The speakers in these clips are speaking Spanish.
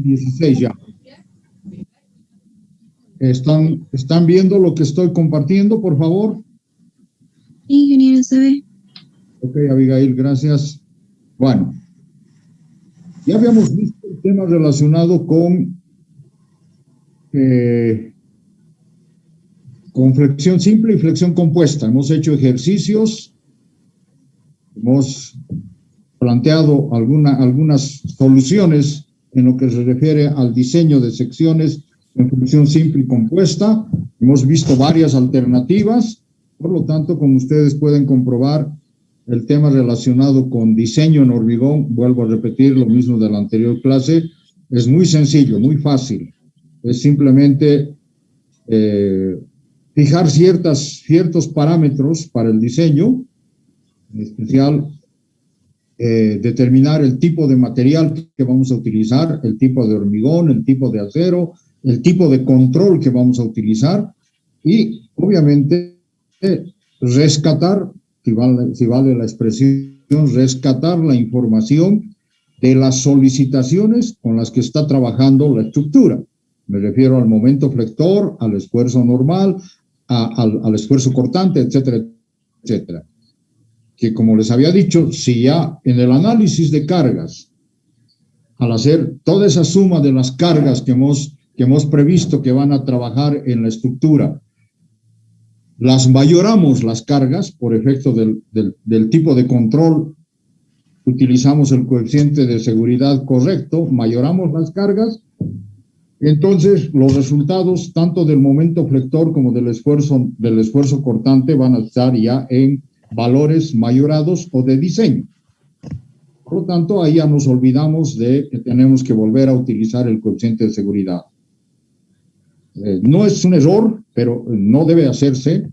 16 ya. ¿Están viendo lo que estoy compartiendo, por favor? Sí, ingeniero, se ve. Ok, Abigail, gracias. Bueno, ya habíamos visto el tema relacionado con flexión simple y flexión compuesta. Hemos hecho ejercicios, hemos planteado algunas soluciones en lo que se refiere al diseño de secciones en flexión simple y compuesta. Hemos visto varias alternativas, por lo tanto, como ustedes pueden comprobar, el tema relacionado con diseño en hormigón, vuelvo a repetir lo mismo de la anterior clase, es muy sencillo, muy fácil. Es simplemente fijar ciertos parámetros para el diseño, en especial determinar el tipo de material que vamos a utilizar, el tipo de hormigón, el tipo de acero, el tipo de control que vamos a utilizar y, obviamente, rescatar, si vale la expresión, rescatar la información de las solicitaciones con las que está trabajando la estructura. Me refiero al momento flector, al esfuerzo normal, al esfuerzo cortante, etcétera, etcétera. Que como les había dicho, si ya en el análisis de cargas, al hacer toda esa suma de las cargas que hemos previsto que van a trabajar en la estructura, las mayoramos las cargas por efecto del tipo de control, utilizamos el coeficiente de seguridad correcto, mayoramos las cargas, entonces los resultados tanto del momento flector como del esfuerzo cortante van a estar ya en valores mayorados o de diseño. Por lo tanto, ahí ya nos olvidamos de que tenemos que volver a utilizar el coeficiente de seguridad. No es un error, pero no debe hacerse,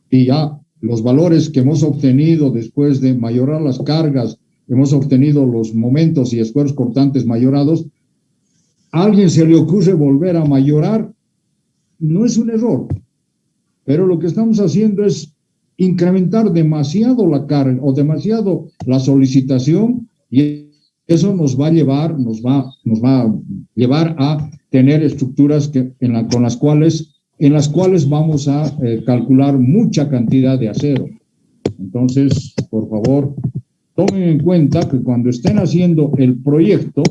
y ya los valores que hemos obtenido después de mayorar las cargas, hemos obtenido los momentos y esfuerzos cortantes mayorados, a alguien se le ocurre volver a mayorar, no es un error, pero lo que estamos haciendo es incrementar demasiado la carga o demasiado la solicitación y eso nos va a llevar a tener estructuras en las cuales vamos a calcular mucha cantidad de acero. Entonces, por favor, tomen en cuenta que cuando estén haciendo el proyecto,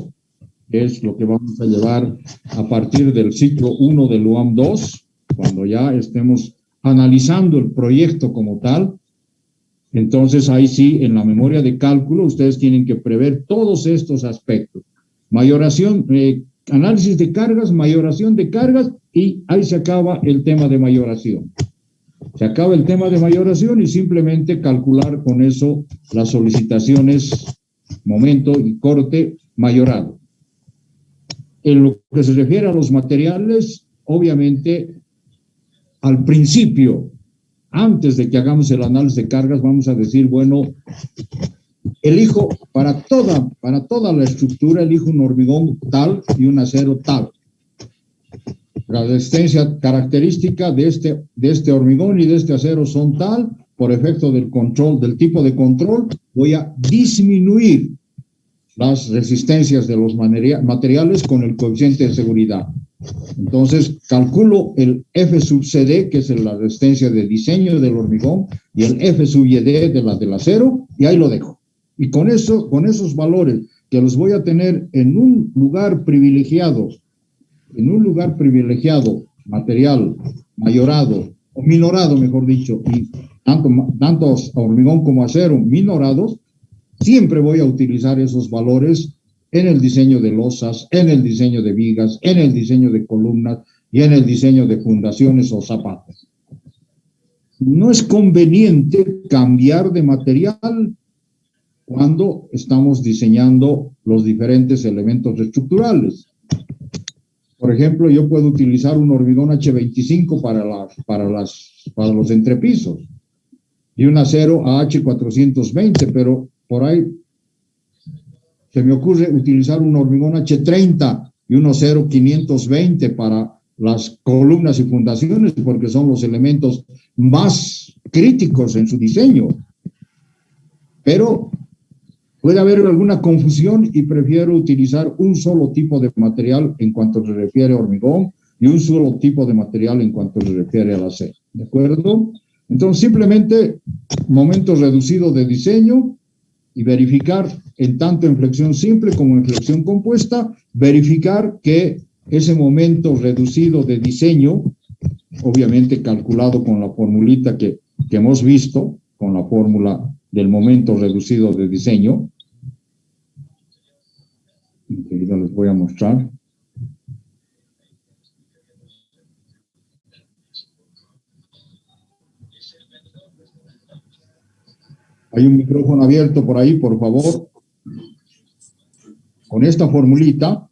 que es lo que vamos a llevar a partir del ciclo 1 del UAM 2, cuando ya estemos analizando el proyecto como tal, entonces ahí sí, en la memoria de cálculo, ustedes tienen que prever todos estos aspectos. Mayoración, análisis de cargas, mayoración de cargas, y ahí se acaba el tema de mayoración. Se acaba el tema de mayoración y simplemente calcular con eso las solicitaciones, momento y corte mayorado. En lo que se refiere a los materiales, obviamente, al principio, antes de que hagamos el análisis de cargas, vamos a decir, bueno, elijo para toda la estructura, elijo un hormigón tal y un acero tal. La resistencia característica de este hormigón y de este acero son tal, por efecto del control, del tipo de control, voy a disminuir las resistencias de los materiales con el coeficiente de seguridad. Entonces, calculo el F sub CD, que es la resistencia de diseño del hormigón, y el F sub YD de la del acero, y ahí lo dejo. Y con esos valores que los voy a tener en un lugar privilegiado, material mayorado, o minorado, mejor dicho, y tanto hormigón como acero minorados, siempre voy a utilizar esos valores en el diseño de losas, en el diseño de vigas, en el diseño de columnas y en el diseño de fundaciones o zapatas. No es conveniente cambiar de material cuando estamos diseñando los diferentes elementos estructurales. Por ejemplo, yo puedo utilizar un hormigón H25 para los entrepisos y un acero AH420, pero por ahí se me ocurre utilizar un hormigón H30 y un acero 520 para las columnas y fundaciones, porque son los elementos más críticos en su diseño. Pero Puede haber alguna confusión y prefiero utilizar un solo tipo de material en cuanto se refiere a hormigón y un solo tipo de material en cuanto se refiere al acero. ¿De acuerdo? Entonces, simplemente momento reducido de diseño y verificar, en tanto en flexión simple como en flexión compuesta, verificar que ese momento reducido de diseño, obviamente calculado con la formulita que hemos visto, con la fórmula del momento reducido de diseño. Enseguida les voy a mostrar. Hay un micrófono abierto por ahí, por favor. Con esta formulita,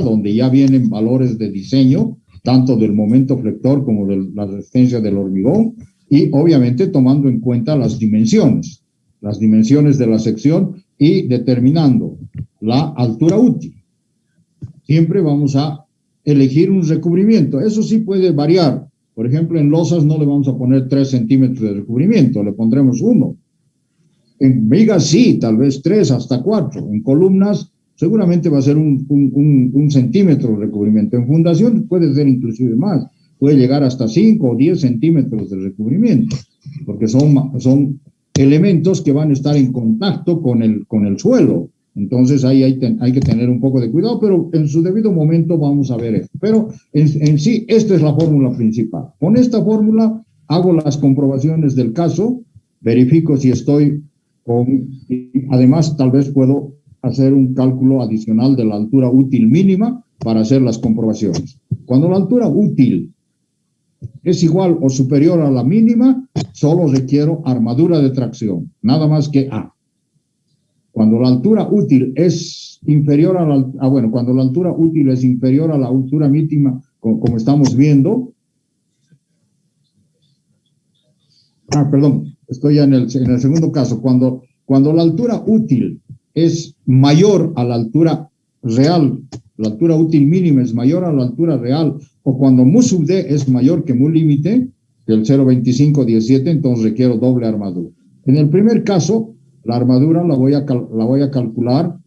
donde ya vienen valores de diseño, tanto del momento flector como de la resistencia del hormigón, y obviamente tomando en cuenta las dimensiones de la sección y determinando la altura útil. Siempre vamos a elegir un recubrimiento. Eso sí puede variar. Por ejemplo, en losas no le vamos a poner 3 centímetros de recubrimiento, le pondremos 1. En vigas sí, tal vez 3 hasta 4. En columnas seguramente va a ser un centímetro de recubrimiento. En fundación puede ser inclusive más. Puede llegar hasta 5 o 10 centímetros de recubrimiento, porque son elementos que van a estar en contacto con el suelo. Entonces ahí hay que tener un poco de cuidado, pero en su debido momento vamos a ver esto. Pero en sí, esta es la fórmula principal. Con esta fórmula hago las comprobaciones del caso, verifico si estoy además tal vez puedo hacer un cálculo adicional de la altura útil mínima para hacer las comprobaciones. Cuando la altura útil es igual o superior a la mínima, solo requiero armadura de tracción, nada más que A. Cuando la altura útil es inferior a la, cuando la altura útil es inferior a la altura mínima, como estamos viendo. Estoy en el segundo caso. Cuando la altura útil es mayor a la altura real, la altura útil mínima es mayor a la altura real, o cuando mu sub d es mayor que mu límite, que el 0.2517, entonces requiero doble armadura. En el primer caso, la armadura la voy a calcular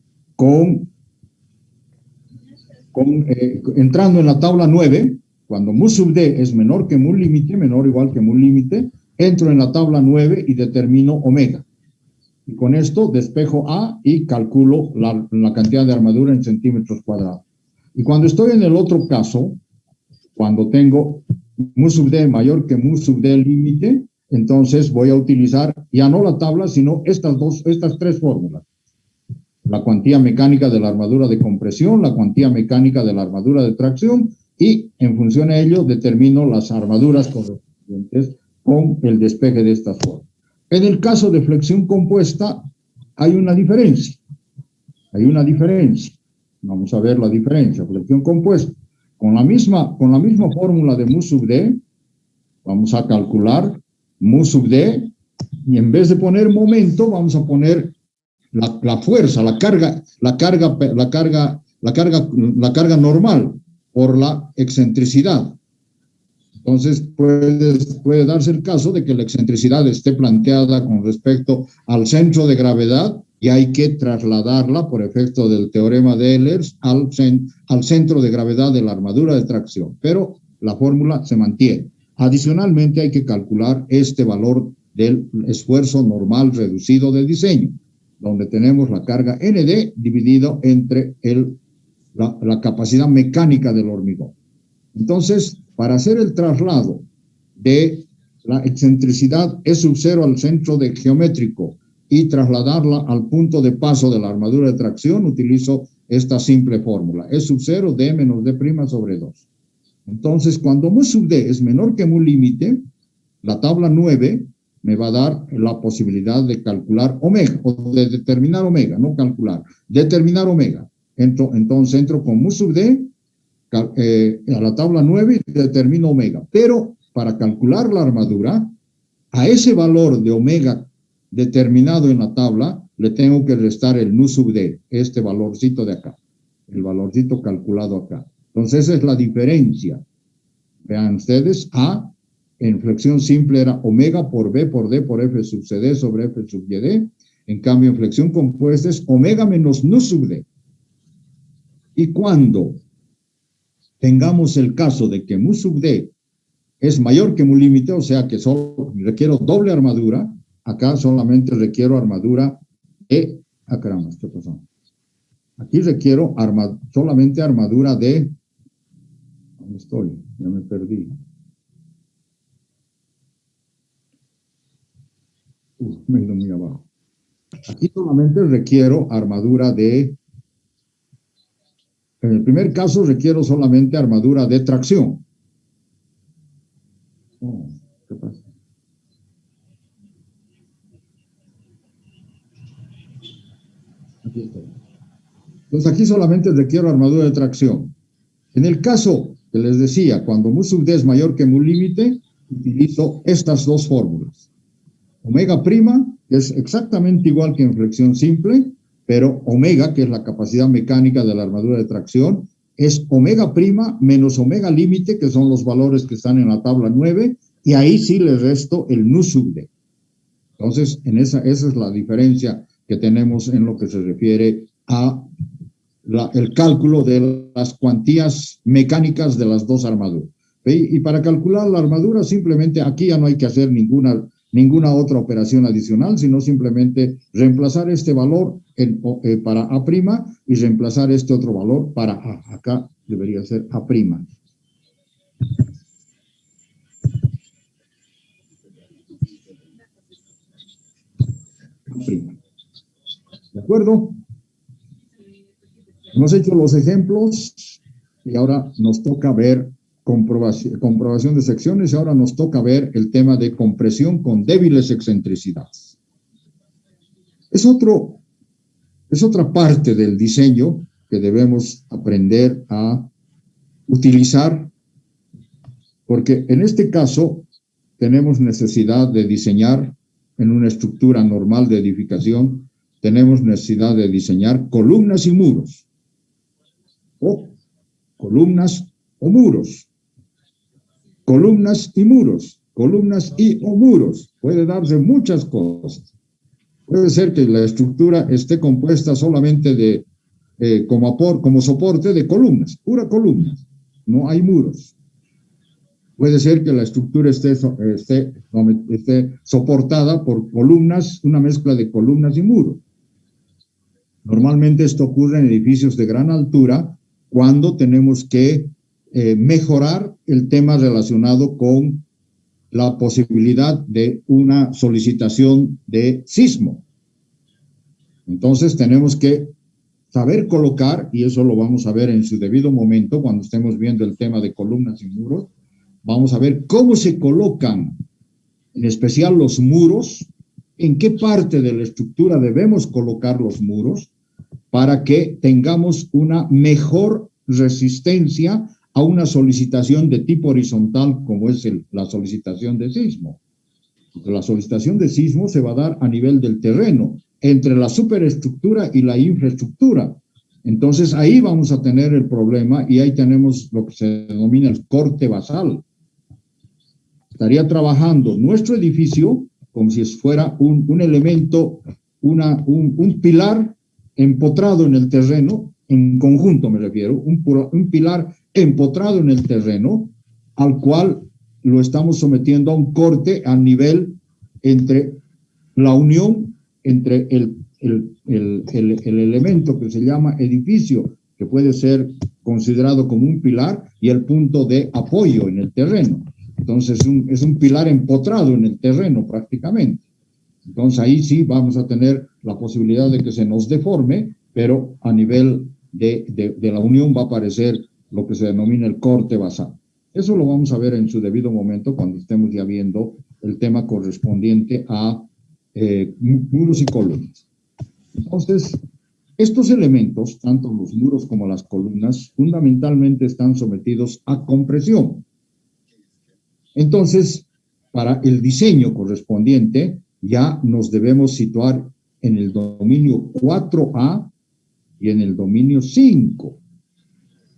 entrando en la tabla 9, cuando mu sub d es menor que mu límite, menor o igual que mu límite, entro en la tabla 9 y determino omega. Y con esto despejo A y calculo la cantidad de armadura en centímetros cuadrados. Y cuando estoy en el otro caso, cuando tengo mu sub d mayor que mu sub d límite, entonces voy a utilizar ya no la tabla, sino estas 3 fórmulas. La cuantía mecánica de la armadura de compresión, la cuantía mecánica de la armadura de tracción, y en función a ello determino las armaduras correspondientes con el despeje de estas formas. En el caso de flexión compuesta hay una diferencia. Vamos a ver la diferencia. Flexión compuesta. Con la misma fórmula de mu sub d, vamos a calcular mu sub d, y en vez de poner momento, vamos a poner la fuerza, la carga normal por la excentricidad. Entonces puede darse el caso de que la excentricidad esté planteada con respecto al centro de gravedad y hay que trasladarla por efecto del teorema de Ehlers al centro de gravedad de la armadura de tracción, pero la fórmula se mantiene. Adicionalmente hay que calcular este valor del esfuerzo normal reducido de diseño, donde tenemos la carga ND dividido entre la capacidad mecánica del hormigón. Entonces, para hacer el traslado de la excentricidad E sub 0 al centro geométrico y trasladarla al punto de paso de la armadura de tracción, utilizo esta simple fórmula. E sub 0, D menos D' sobre 2. Entonces, cuando mu sub D es menor que mu límite, la tabla 9 me va a dar la posibilidad de calcular omega, o de determinar omega, no calcular, determinar omega. Entonces entro con mu sub D a la tabla 9 y determino omega. Pero para calcular la armadura, a ese valor de omega determinado en la tabla, le tengo que restar el nu sub d, este valorcito de acá, el valorcito calculado acá. Entonces esa es la diferencia. Vean ustedes, A en flexión simple era omega por B por D por F sub CD sobre F sub YD, En cambio, en flexión compuesta es omega menos nu sub d. Y cuando tengamos el caso de que mu sub d es mayor que mu límite, o sea que solo requiero doble armadura, acá solamente requiero armadura de... Ah, caramba, ¿qué pasó? Aquí requiero solamente armadura de... ¿Dónde estoy? Ya me perdí. Me he ido muy abajo. Aquí solamente requiero armadura de... En el primer caso requiero solamente armadura de tracción. Oh, ¿qué pasa? Aquí estoy. Entonces aquí solamente requiero armadura de tracción. En el caso que les decía, cuando mu sub d es mayor que mu límite, utilizo estas dos fórmulas. Omega prima, que es exactamente igual que en flexión simple, pero omega, que es la capacidad mecánica de la armadura de tracción, es omega prima menos omega límite, que son los valores que están en la tabla 9, y ahí sí le resto el nu sub d. Entonces, esa es la diferencia que tenemos en lo que se refiere a el cálculo de las cuantías mecánicas de las dos armaduras. Y para calcular la armadura, simplemente aquí ya no hay que hacer ninguna otra operación adicional, sino simplemente reemplazar este valor para A' y reemplazar este otro valor para A. Acá debería ser A'. ¿De acuerdo? Hemos hecho los ejemplos y ahora nos toca ver comprobación de secciones y ahora nos toca ver el tema de compresión con débiles excentricidades. Es otra parte del diseño que debemos aprender a utilizar, porque en este caso tenemos necesidad de diseñar en una estructura normal de edificación, tenemos necesidad de diseñar columnas y muros, o columnas o muros, columnas y muros, columnas y o muros. Puede darse muchas cosas. Puede ser que la estructura esté compuesta solamente de, como soporte de columnas, pura columna, no hay muros. Puede ser que la estructura esté soportada por columnas, una mezcla de columnas y muros. Normalmente esto ocurre en edificios de gran altura cuando tenemos que mejorar el tema relacionado con la posibilidad de una solicitación de sismo. Entonces tenemos que saber colocar, y eso lo vamos a ver en su debido momento cuando estemos viendo el tema de columnas y muros, vamos a ver cómo se colocan, en especial los muros, en qué parte de la estructura debemos colocar los muros para que tengamos una mejor resistencia a una solicitación de tipo horizontal como es la solicitación de sismo. Porque la solicitación de sismo se va a dar a nivel del terreno, entre la superestructura y la infraestructura. Entonces ahí vamos a tener el problema y ahí tenemos lo que se denomina el corte basal. Estaría trabajando nuestro edificio como si fuera un elemento, un pilar empotrado en el terreno, en conjunto me refiero, un pilar empotrado en el terreno, al cual lo estamos sometiendo a un corte a nivel entre la unión entre el elemento que se llama edificio, que puede ser considerado como un pilar, y el punto de apoyo en el terreno. Entonces es un pilar empotrado en el terreno prácticamente. Entonces ahí sí vamos a tener la posibilidad de que se nos deforme, pero a nivel de la unión va a aparecer lo que se denomina el corte basal. Eso lo vamos a ver en su debido momento cuando estemos ya viendo el tema correspondiente a muros y columnas. Entonces, estos elementos, tanto los muros como las columnas, fundamentalmente están sometidos a compresión. Entonces, para el diseño correspondiente, ya nos debemos situar en el dominio 4A y en el dominio 5.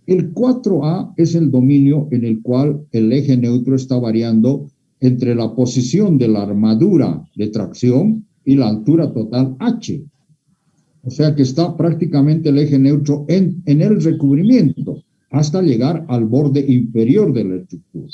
El 4A es el dominio en el cual el eje neutro está variando entre la posición de la armadura de tracción y la altura total h. O sea que está prácticamente el eje neutro en el recubrimiento hasta llegar al borde inferior de la estructura.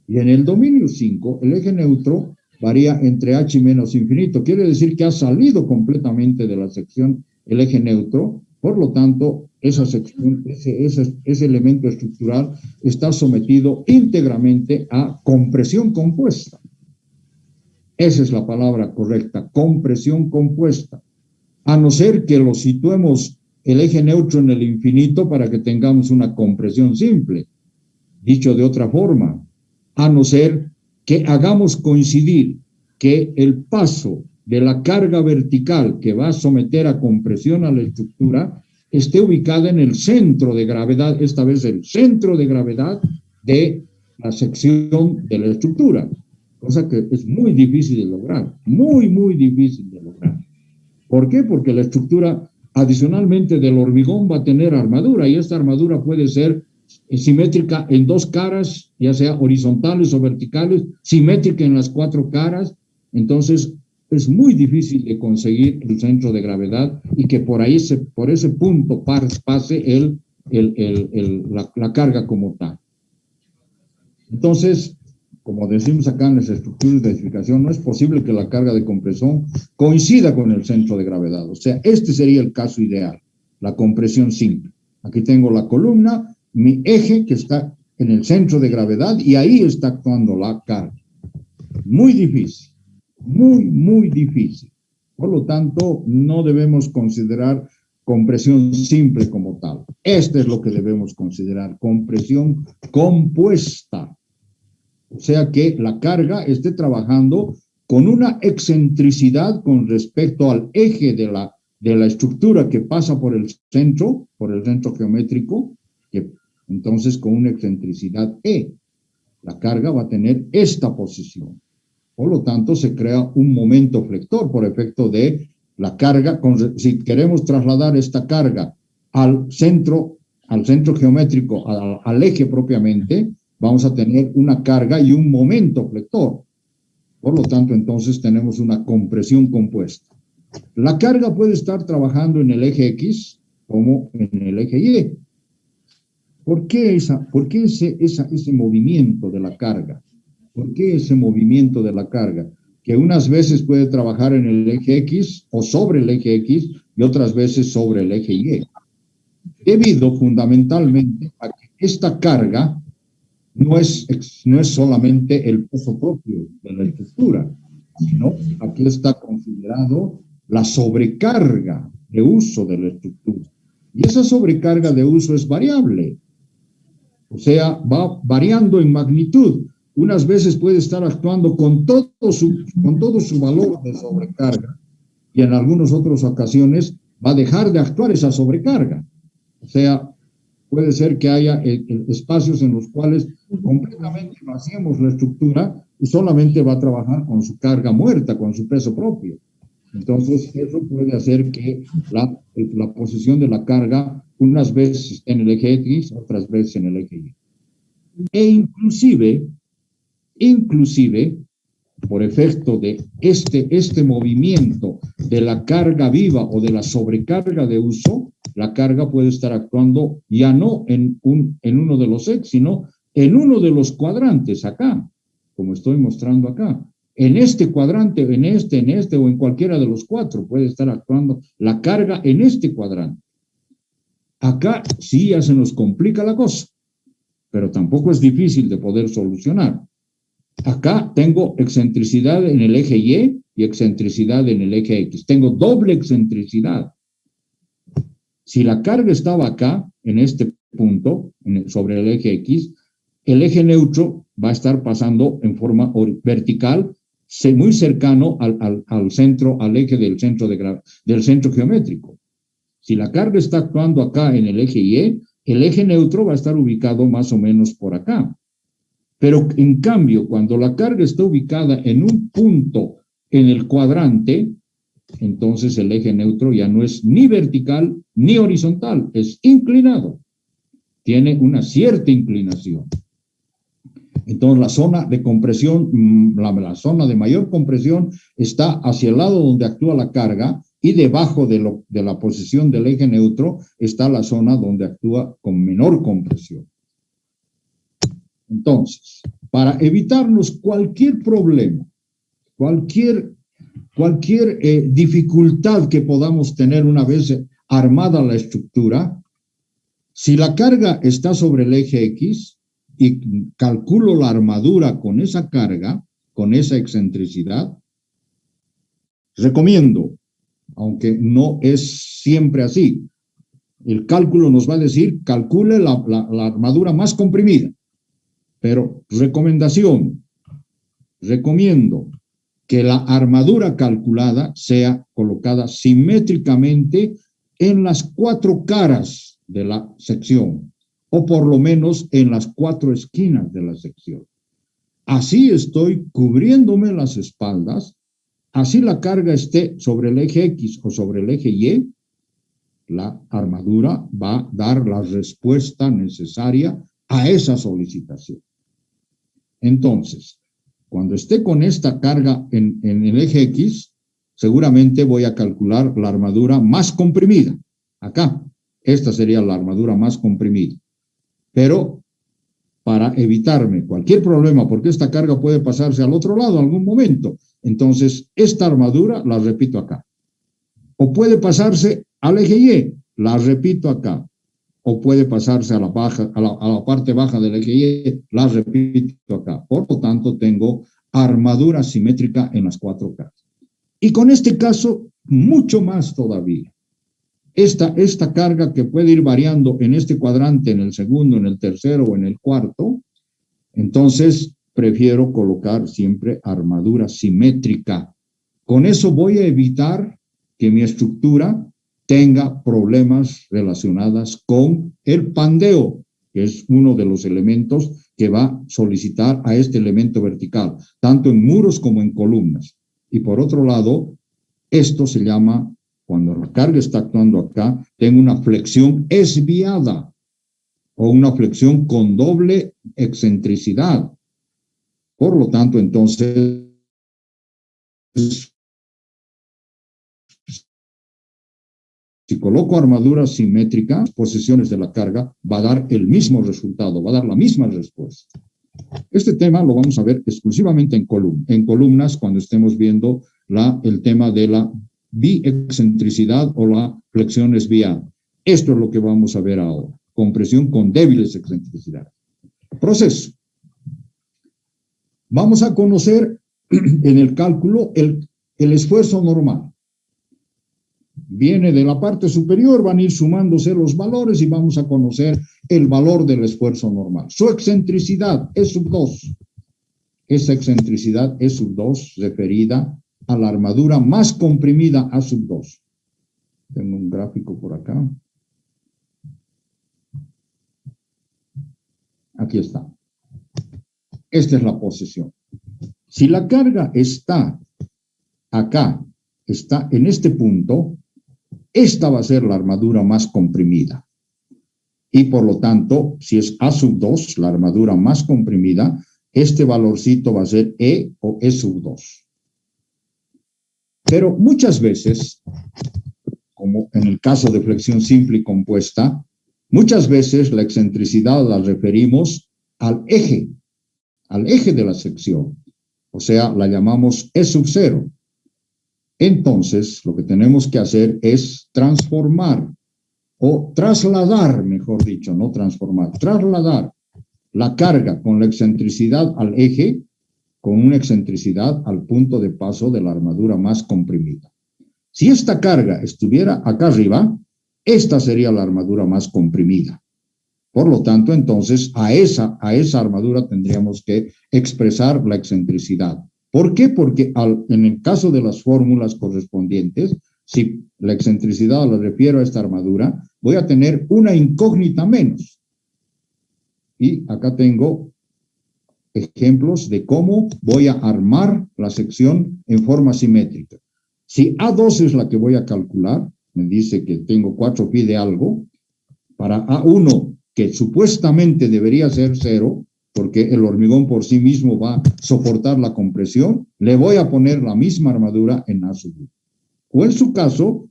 Y en el dominio 5, el eje neutro varía entre h menos infinito. Quiere decir que ha salido completamente de la sección el eje neutro. Por lo tanto, esa sección, ese elemento estructural está sometido íntegramente a compresión compuesta. Esa es la palabra correcta, compresión compuesta. A no ser que lo situemos el eje neutro en el infinito para que tengamos una compresión simple. Dicho de otra forma, a no ser que hagamos coincidir que el paso de la carga vertical que va a someter a compresión a la estructura esté ubicada en el centro de gravedad, esta vez el centro de gravedad de la sección de la estructura, cosa que es muy difícil de lograr, muy, muy difícil de lograr. ¿Por qué? Porque la estructura, adicionalmente del hormigón, va a tener armadura, y esta armadura puede ser simétrica en dos caras, ya sea horizontales o verticales, simétrica en las cuatro caras. Entonces es muy difícil de conseguir el centro de gravedad y que por ese punto pase la carga como tal. Entonces, como decimos acá en las estructuras de edificación, no es posible que la carga de compresión coincida con el centro de gravedad. O sea, este sería el caso ideal, la compresión simple. Aquí tengo la columna, mi eje que está en el centro de gravedad y ahí está actuando la carga. Muy difícil, muy, muy difícil. Por lo tanto, no debemos considerar compresión simple como tal. Esto es lo que debemos considerar, compresión compuesta. O sea que la carga esté trabajando con una excentricidad con respecto al eje de la estructura que pasa por el centro geométrico, que entonces con una excentricidad E. La carga va a tener esta posición. Por lo tanto, se crea un momento flector por efecto de la carga. Si queremos trasladar esta carga al centro geométrico, al eje propiamente, vamos a tener una carga y un momento flector. Por lo tanto, entonces tenemos una compresión compuesta. La carga puede estar trabajando en el eje X como en el eje Y. ¿Por qué ese movimiento de la carga? ¿Por qué ese movimiento de la carga? Que unas veces puede trabajar en el eje X o sobre el eje X y otras veces sobre el eje Y. Debido fundamentalmente a que esta carga no es solamente el peso propio de la estructura, sino aquí está considerado la sobrecarga de uso de la estructura. Y esa sobrecarga de uso es variable. O sea, va variando en magnitud. Unas veces puede estar actuando con todo su valor de sobrecarga y en algunas otras ocasiones va a dejar de actuar esa sobrecarga. O sea, puede ser que haya espacios en los cuales completamente vaciemos la estructura y solamente va a trabajar con su carga muerta, con su peso propio. Entonces, eso puede hacer que la posición de la carga unas veces en el eje X, otras veces en el eje Y. E inclusive, por efecto de este movimiento de la carga viva o de la sobrecarga de uso, la carga puede estar actuando ya no en uno de los X, sino en uno de los cuadrantes acá, como estoy mostrando acá. En este cuadrante, en este o en cualquiera de los cuatro puede estar actuando la carga en este cuadrante. Acá sí ya se nos complica la cosa, pero tampoco es difícil de poder solucionar. Acá tengo excentricidad en el eje Y y excentricidad en el eje X. Tengo doble excentricidad. Si la carga estaba acá, en este punto, sobre el eje X, el eje neutro va a estar pasando en forma vertical, muy cercano al centro, al eje del centro geométrico. Si la carga está actuando acá en el eje Y, el eje neutro va a estar ubicado más o menos por acá. Pero en cambio, cuando la carga está ubicada en un punto en el cuadrante, entonces el eje neutro ya no es ni vertical ni horizontal, es inclinado. Tiene una cierta inclinación. Entonces la zona de compresión, la zona de mayor compresión está hacia el lado donde actúa la carga y debajo de la posición del eje neutro está la zona donde actúa con menor compresión. Entonces, para evitarnos cualquier problema, cualquier dificultad que podamos tener una vez armada la estructura, si la carga está sobre el eje X y calculo la armadura con esa carga, con esa excentricidad, recomiendo, aunque no es siempre así, el cálculo nos va a decir, calcule la armadura más comprimida. Pero recomiendo que la armadura calculada sea colocada simétricamente en las 4 caras de la sección, o por lo menos en las 4 esquinas de la sección. Así estoy cubriéndome las espaldas, así la carga esté sobre el eje X o sobre el eje Y, la armadura va a dar la respuesta necesaria a esa solicitación. Entonces, cuando esté con esta carga en el eje X, seguramente voy a calcular la armadura más comprimida. Acá, esta sería la armadura más comprimida. Pero para evitarme cualquier problema, porque esta carga puede pasarse al otro lado en algún momento, entonces esta armadura la repito acá. O puede pasarse al eje Y, la repito acá. O puede pasarse a la parte baja del eje Y, la repito acá. Por lo tanto, tengo armadura simétrica en las 4 caras. Y con este caso, mucho más todavía. Esta carga que puede ir variando en este cuadrante, en el segundo, en el tercero o en el cuarto, entonces prefiero colocar siempre armadura simétrica. Con eso voy a evitar que mi estructura tenga problemas relacionados con el pandeo, que es uno de los elementos que va a solicitar a este elemento vertical, tanto en muros como en columnas. Y por otro lado, esto se llama, cuando la carga está actuando acá, tengo una flexión esviada o una flexión con doble excentricidad. Por lo tanto, entonces, si coloco armadura simétrica, posiciones de la carga, va a dar el mismo resultado, va a dar la misma respuesta. Este tema lo vamos a ver exclusivamente en columnas cuando estemos viendo el tema de la biexcentricidad o la flexión esviada. Esto es lo que vamos a ver ahora. Compresión con débiles excentricidades. Proceso. Vamos a conocer en el cálculo el esfuerzo normal. Viene de la parte superior, van a ir sumándose los valores y vamos a conocer el valor del esfuerzo normal. Su excentricidad es sub 2. Esa excentricidad es sub 2 referida a la armadura más comprimida a sub 2. Tengo un gráfico por acá. Aquí está. Esta es la posición. Si la carga está acá, está en este punto, esta va a ser la armadura más comprimida. Y por lo tanto, si es A sub 2, la armadura más comprimida, este valorcito va a ser E o E sub 2. Pero muchas veces, como en el caso de flexión simple y compuesta, muchas veces la excentricidad la referimos al eje de la sección. O sea, la llamamos E sub 0. Entonces, lo que tenemos que hacer es transformar o trasladar, mejor dicho, no transformar, trasladar la carga con la excentricidad al eje con una excentricidad al punto de paso de la armadura más comprimida. Si esta carga estuviera acá arriba, esta sería la armadura más comprimida. Por lo tanto, entonces, a esa armadura tendríamos que expresar la excentricidad. ¿Por qué? Porque en el caso de las fórmulas correspondientes, si la excentricidad la refiero a esta armadura, voy a tener una incógnita menos. Y acá tengo ejemplos de cómo voy a armar la sección en forma simétrica. Si A2 es la que voy a calcular, me dice que tengo 4 pi de algo, para A1, que supuestamente debería ser 0, porque el hormigón por sí mismo va a soportar la compresión, le voy a poner la misma armadura en A sub 1. O en su caso,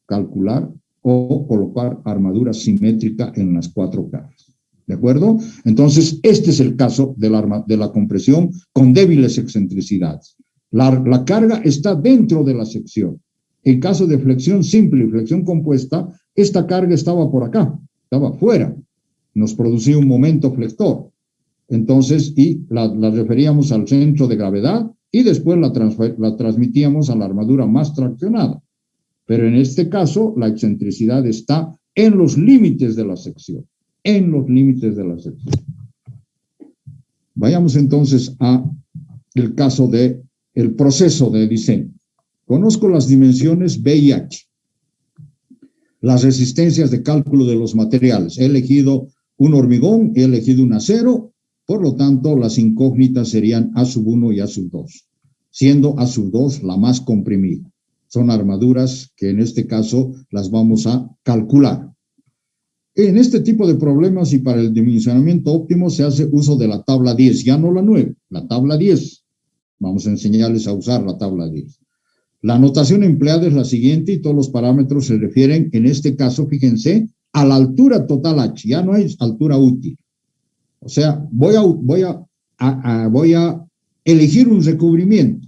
calcular o colocar armadura simétrica en las 4 caras. ¿De acuerdo? Entonces, este es el caso de la compresión con débiles excentricidades. La carga está dentro de la sección. En caso de flexión simple y flexión compuesta, esta carga estaba por acá, estaba fuera. Nos producía un momento flector. Entonces, y la referíamos al centro de gravedad y después la transmitíamos a la armadura más traccionada. Pero en este caso, la excentricidad está en los límites de la sección. En los límites de la sección. Vayamos entonces a el caso de el proceso de diseño. Conozco las dimensiones B y H. Las resistencias de cálculo de los materiales. He elegido un hormigón, he elegido un acero. Por lo tanto, las incógnitas serían A sub 1 y A sub 2, siendo A sub 2 la más comprimida. Son armaduras que en este caso las vamos a calcular. En este tipo de problemas y para el dimensionamiento óptimo se hace uso de la tabla 10, ya no la 9, la tabla 10. Vamos a enseñarles a usar la tabla 10. La notación empleada es la siguiente y todos los parámetros se refieren, en este caso, fíjense, a la altura total H, ya no hay altura útil. O sea, voy a elegir un recubrimiento,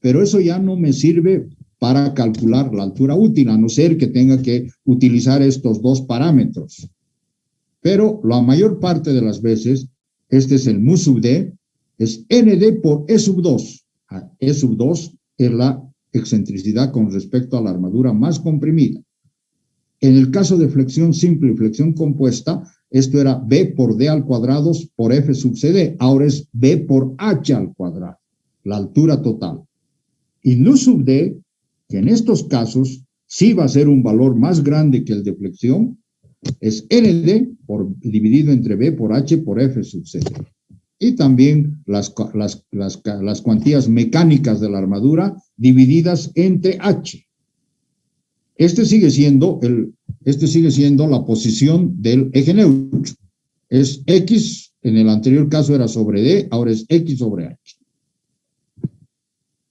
pero eso ya no me sirve para calcular la altura útil, a no ser que tenga que utilizar estos dos parámetros. Pero la mayor parte de las veces, este es el mu sub d, es nd por E sub 2. E sub 2 es la excentricidad con respecto a la armadura más comprimida. En el caso de flexión simple y flexión compuesta, esto era B por D al cuadrado por F sub CD. Ahora es B por H al cuadrado, la altura total. Y nu sub D, que en estos casos sí va a ser un valor más grande que el de flexión, es ND dividido entre B por H por F sub CD. Y también las cuantías mecánicas de la armadura divididas entre H. Este sigue siendo la posición del eje neutro. Es X, en el anterior caso era sobre D, ahora es X sobre H.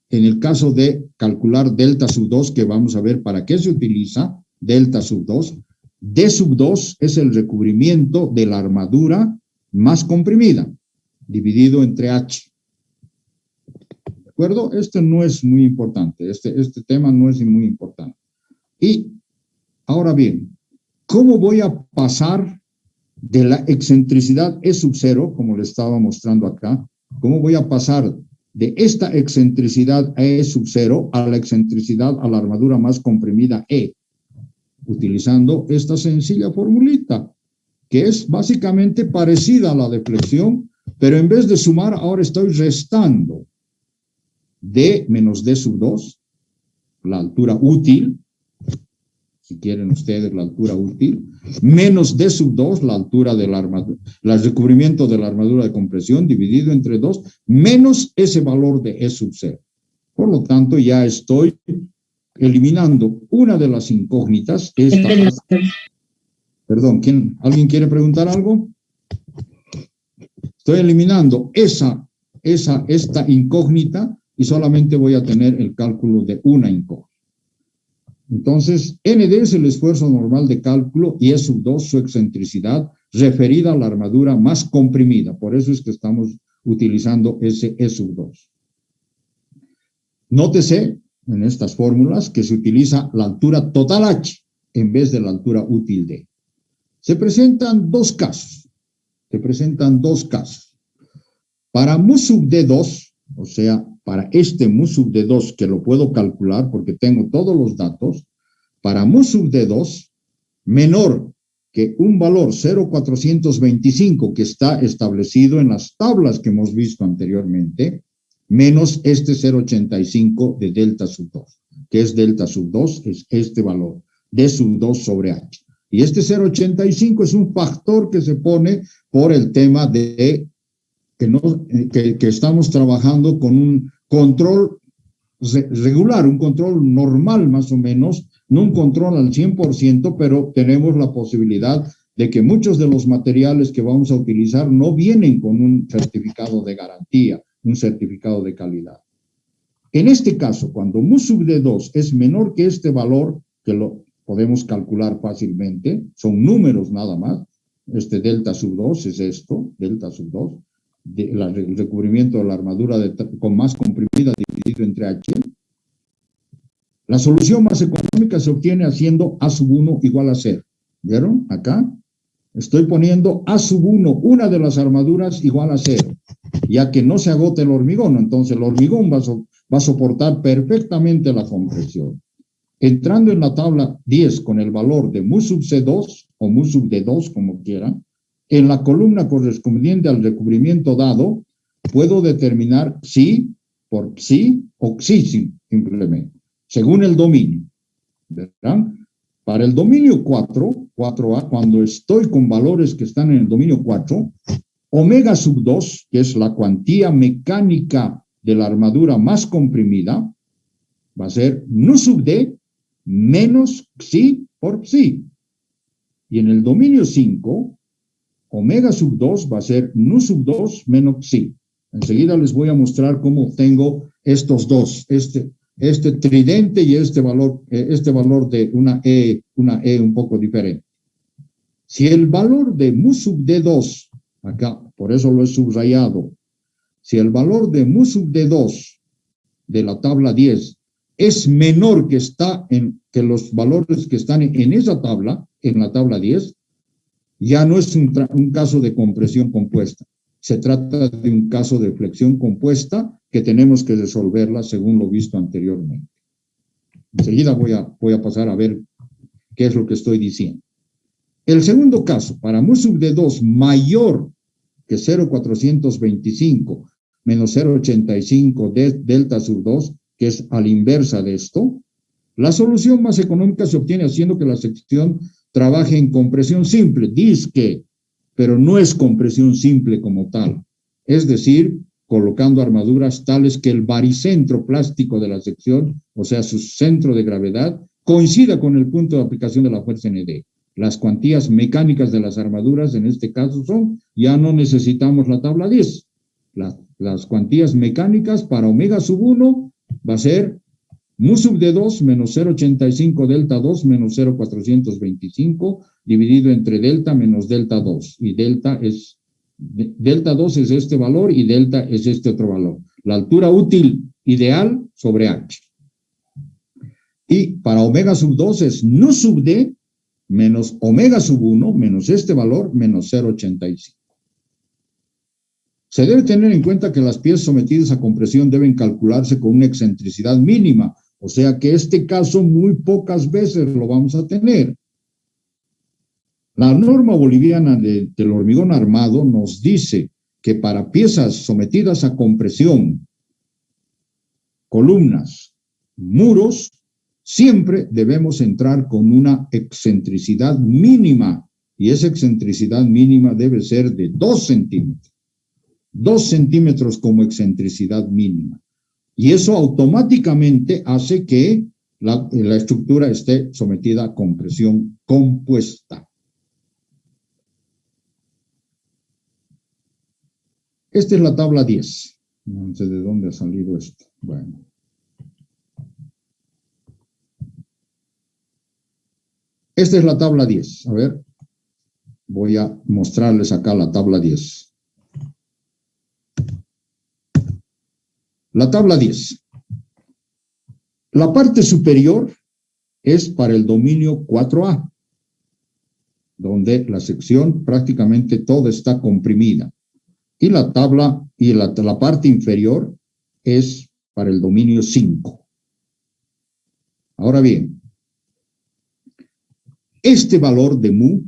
En el caso de calcular delta sub 2, que vamos a ver para qué se utiliza delta sub 2, D sub 2 es el recubrimiento de la armadura más comprimida, dividido entre H. ¿De acuerdo? Este no es muy importante, este tema no es muy importante. Y ahora bien, ¿cómo voy a pasar de la excentricidad E sub 0, como le estaba mostrando acá? ¿Cómo voy a pasar de esta excentricidad E sub 0 a la excentricidad a la armadura más comprimida E? Utilizando esta sencilla formulita, que es básicamente parecida a la de flexión, pero en vez de sumar, ahora estoy restando D menos D sub 2, la altura útil, si quieren ustedes la altura útil, menos D sub 2, la altura de la armadura, el recubrimiento de la armadura de compresión, dividido entre 2, menos ese valor de E sub 0. Por lo tanto, ya estoy eliminando una de las incógnitas. Perdón, ¿alguien quiere preguntar algo? Estoy eliminando esta incógnita y solamente voy a tener el cálculo de una incógnita. Entonces, ND es el esfuerzo normal de cálculo y E sub 2 su excentricidad referida a la armadura más comprimida. Por eso es que estamos utilizando ese E sub 2. Nótese en estas fórmulas que se utiliza la altura total H en vez de la altura útil D. Se presentan dos casos. Para mu sub D2, o sea, para este mu sub D2 que lo puedo calcular porque tengo todos los datos, para mu sub D2 menor que un valor 0,425 que está establecido en las tablas que hemos visto anteriormente, menos este 0,85 de delta sub 2, que es delta sub 2, es este valor, D sub 2 sobre H. Y este 0,85 es un factor que se pone por el tema de que estamos trabajando con un control regular, un control normal más o menos, no un control al 100%, pero tenemos la posibilidad de que muchos de los materiales que vamos a utilizar no vienen con un certificado de garantía, un certificado de calidad. En este caso, cuando mu sub D2 es menor que este valor, que lo podemos calcular fácilmente, son números nada más, este delta sub 2 es esto, delta sub 2, el recubrimiento de la armadura con más comprimida dividido entre H. La solución más económica se obtiene haciendo A sub 1 igual a 0. ¿Vieron? Acá estoy poniendo A sub 1, una de las armaduras igual a 0, ya que no se agota el hormigón, entonces el hormigón va a soportar perfectamente la compresión. Entrando en la tabla 10 con el valor de mu sub C2 o mu sub D2, como quieran, en la columna correspondiente al recubrimiento dado, puedo determinar sí por sí o sí simplemente, según el dominio. ¿Verdad? Para el dominio 4A, cuando estoy con valores que están en el dominio 4, omega sub 2, que es la cuantía mecánica de la armadura más comprimida, va a ser nu sub D menos psi por psi. Y en el dominio 5, omega sub 2 va a ser nu sub 2 menos psi. Enseguida les voy a mostrar cómo obtengo estos dos, este tridente y este valor de una E un poco diferente. Si el valor de mu sub D2, acá, por eso lo he subrayado, si el valor de mu sub D2 de la tabla 10 es menor que los valores que están en esa tabla, en la tabla 10, ya no es un caso de compresión compuesta. Se trata de un caso de flexión compuesta que tenemos que resolverla según lo visto anteriormente. Enseguida voy a pasar a ver qué es lo que estoy diciendo. El segundo caso, para mu sub D2 mayor que 0,425 menos 0,85 de delta sub 2, que es a la inversa de esto, la solución más económica se obtiene haciendo que la sección trabaje en compresión simple, disque, pero no es compresión simple como tal. Es decir, colocando armaduras tales que el baricentro plástico de la sección, o sea, su centro de gravedad, coincida con el punto de aplicación de la fuerza ND. Las cuantías mecánicas de las armaduras, en este caso ya no necesitamos la tabla 10. Las cuantías mecánicas para omega sub 1 va a ser mu sub D2 menos 0,85 delta 2 menos 0,425 dividido entre delta menos delta 2. Y delta 2 es este valor y delta es este otro valor. La altura útil ideal sobre H. Y para omega sub 2 es nu sub D menos omega sub 1 menos este valor menos 0,85. Se debe tener en cuenta que las piezas sometidas a compresión deben calcularse con una excentricidad mínima, o sea que este caso muy pocas veces lo vamos a tener. La norma boliviana del hormigón armado nos dice que para piezas sometidas a compresión, columnas, muros, siempre debemos entrar con una excentricidad mínima, y esa excentricidad mínima debe ser de 2 centímetros. 2 centímetros como excentricidad mínima. Y eso automáticamente hace que la estructura esté sometida a compresión compuesta. Esta es la tabla 10. No sé de dónde ha salido esto. Bueno. Esta es la tabla 10. A ver, voy a mostrarles acá la tabla 10. La tabla 10. La parte superior es para el dominio 4A, donde la sección prácticamente toda está comprimida. Y la parte inferior es para el dominio 5. Ahora bien, este valor de mu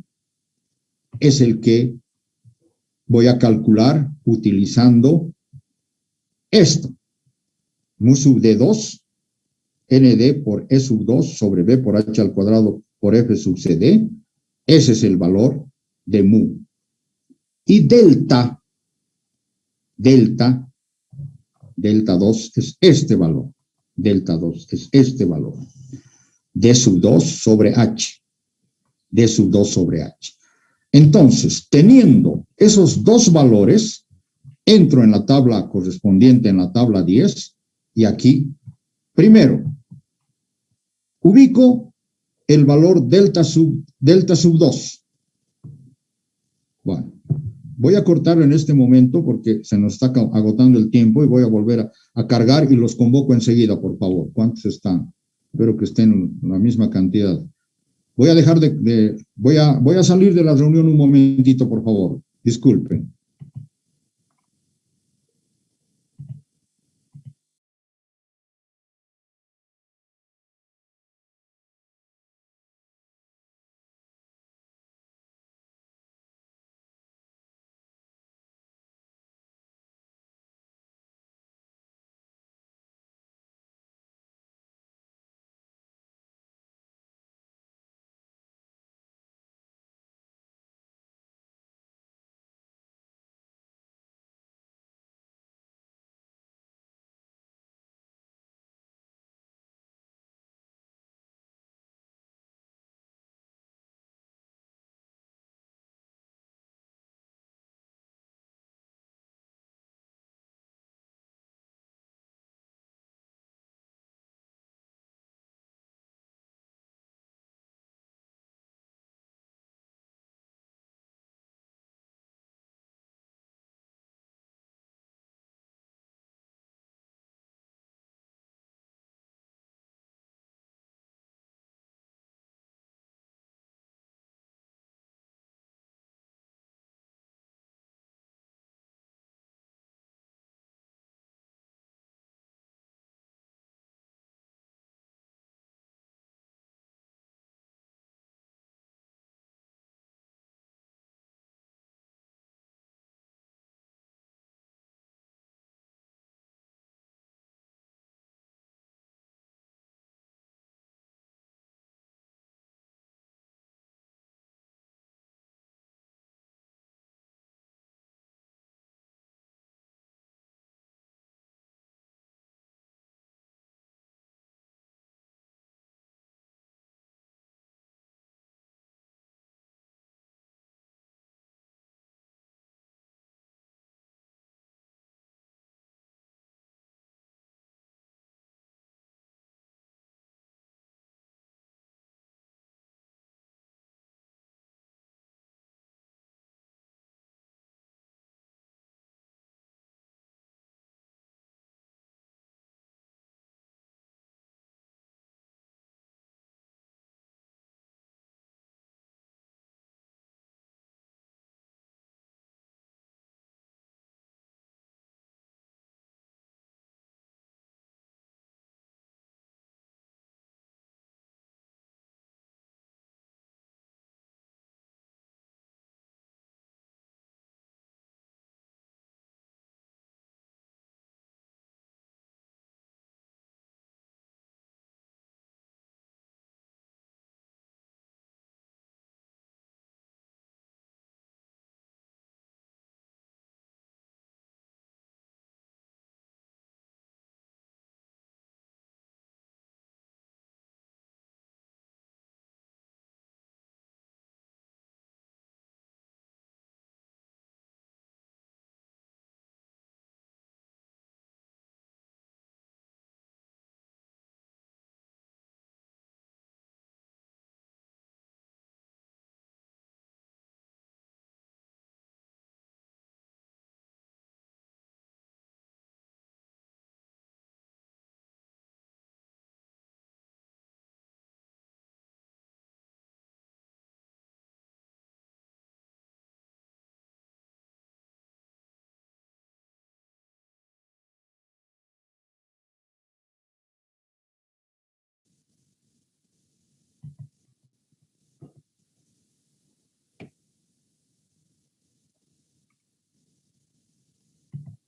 es el que voy a calcular utilizando esto. Mu sub D2, ND por E sub 2 sobre B por H al cuadrado por F sub CD. Ese es el valor de mu. Y delta 2 es este valor. Delta 2 es este valor. D sub 2 sobre H. D sub 2 sobre H. Entonces, teniendo esos dos valores, entro en la tabla correspondiente, en la tabla 10, y aquí, primero, ubico el valor delta sub 2. Bueno, voy a cortar en este momento porque se nos está agotando el tiempo y voy a volver a cargar y los convoco enseguida, por favor. ¿Cuántos están? Espero que estén la misma cantidad. Voy a dejar voy a salir de la reunión un momentito, por favor. Disculpen.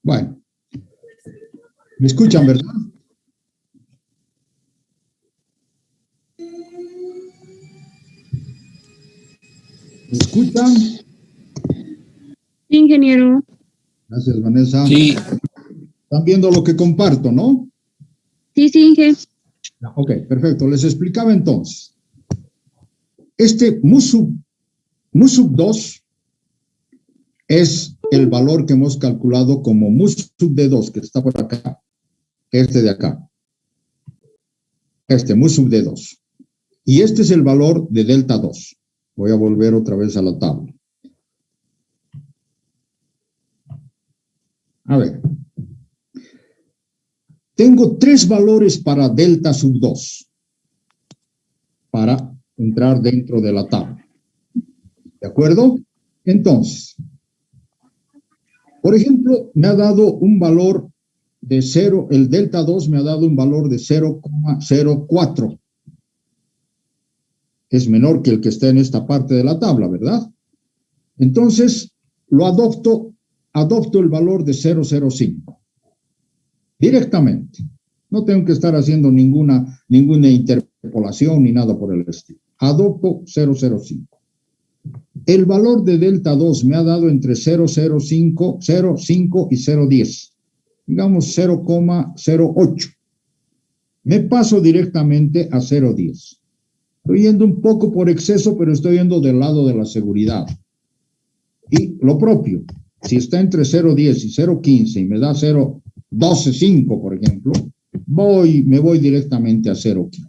Bueno, ¿me escuchan, verdad? ¿Me escuchan? Sí, ingeniero. Gracias, Vanessa. Sí, Están viendo lo que comparto, ¿no? Sí, Inge. Ok, perfecto. Les explicaba entonces. Este MUSU Mu sub 2 es el valor que hemos calculado como mu sub de 2, que está por acá, este de acá. Este mu sub de 2. Y este es el valor de delta 2. Voy a volver otra vez a la tabla. A ver. Tengo 3 valores para delta sub 2 para entrar dentro de la tabla. ¿De acuerdo? Entonces, por ejemplo, me ha dado un valor de 0, el delta 2 me ha dado un valor de 0,04. Es menor que el que está en esta parte de la tabla, ¿verdad? Entonces, lo adopto el valor de 0,05. Directamente. No tengo que estar haciendo ninguna interpolación ni nada por el estilo. Adopto 0,05. El valor de delta 2 me ha dado entre 0,05 y 0,10. Digamos 0,08. Me paso directamente a 0,10. Estoy yendo un poco por exceso, pero estoy yendo del lado de la seguridad. Y lo propio, si está entre 0,10 y 0,15 y me da 0,12,5, por ejemplo, me voy directamente a 0,15.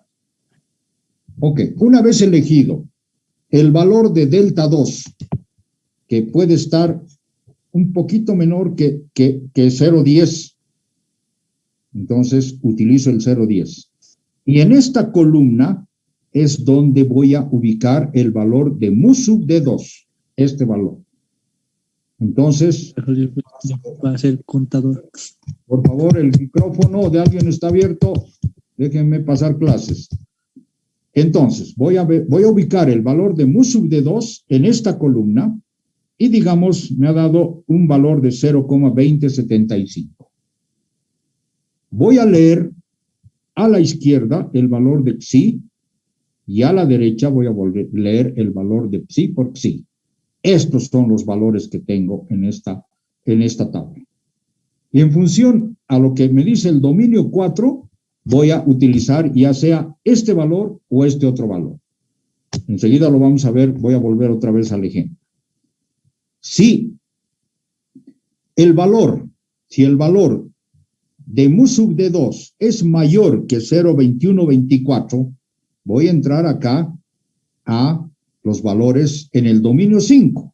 Ok, una vez elegido el valor de delta 2, que puede estar un poquito menor que 0,10, entonces utilizo el 0,10. Y en esta columna es donde voy a ubicar el valor de mu sub de 2, este valor. Entonces, va a ser contador. Por favor, el micrófono de alguien está abierto. Déjenme pasar clases. Entonces, voy a ubicar el valor de mu sub de 2 en esta columna y, digamos, me ha dado un valor de 0,2075. Voy a leer a la izquierda el valor de psi y a la derecha voy a leer el valor de psi por psi. Estos son los valores que tengo en esta tabla. Y en función a lo que me dice el dominio 4, voy a utilizar ya sea este valor o este otro valor. Enseguida lo vamos a ver, voy a volver otra vez al ejemplo. Si el valor de mu sub de 2 es mayor que 0,2124, voy a entrar acá a los valores en el dominio 5.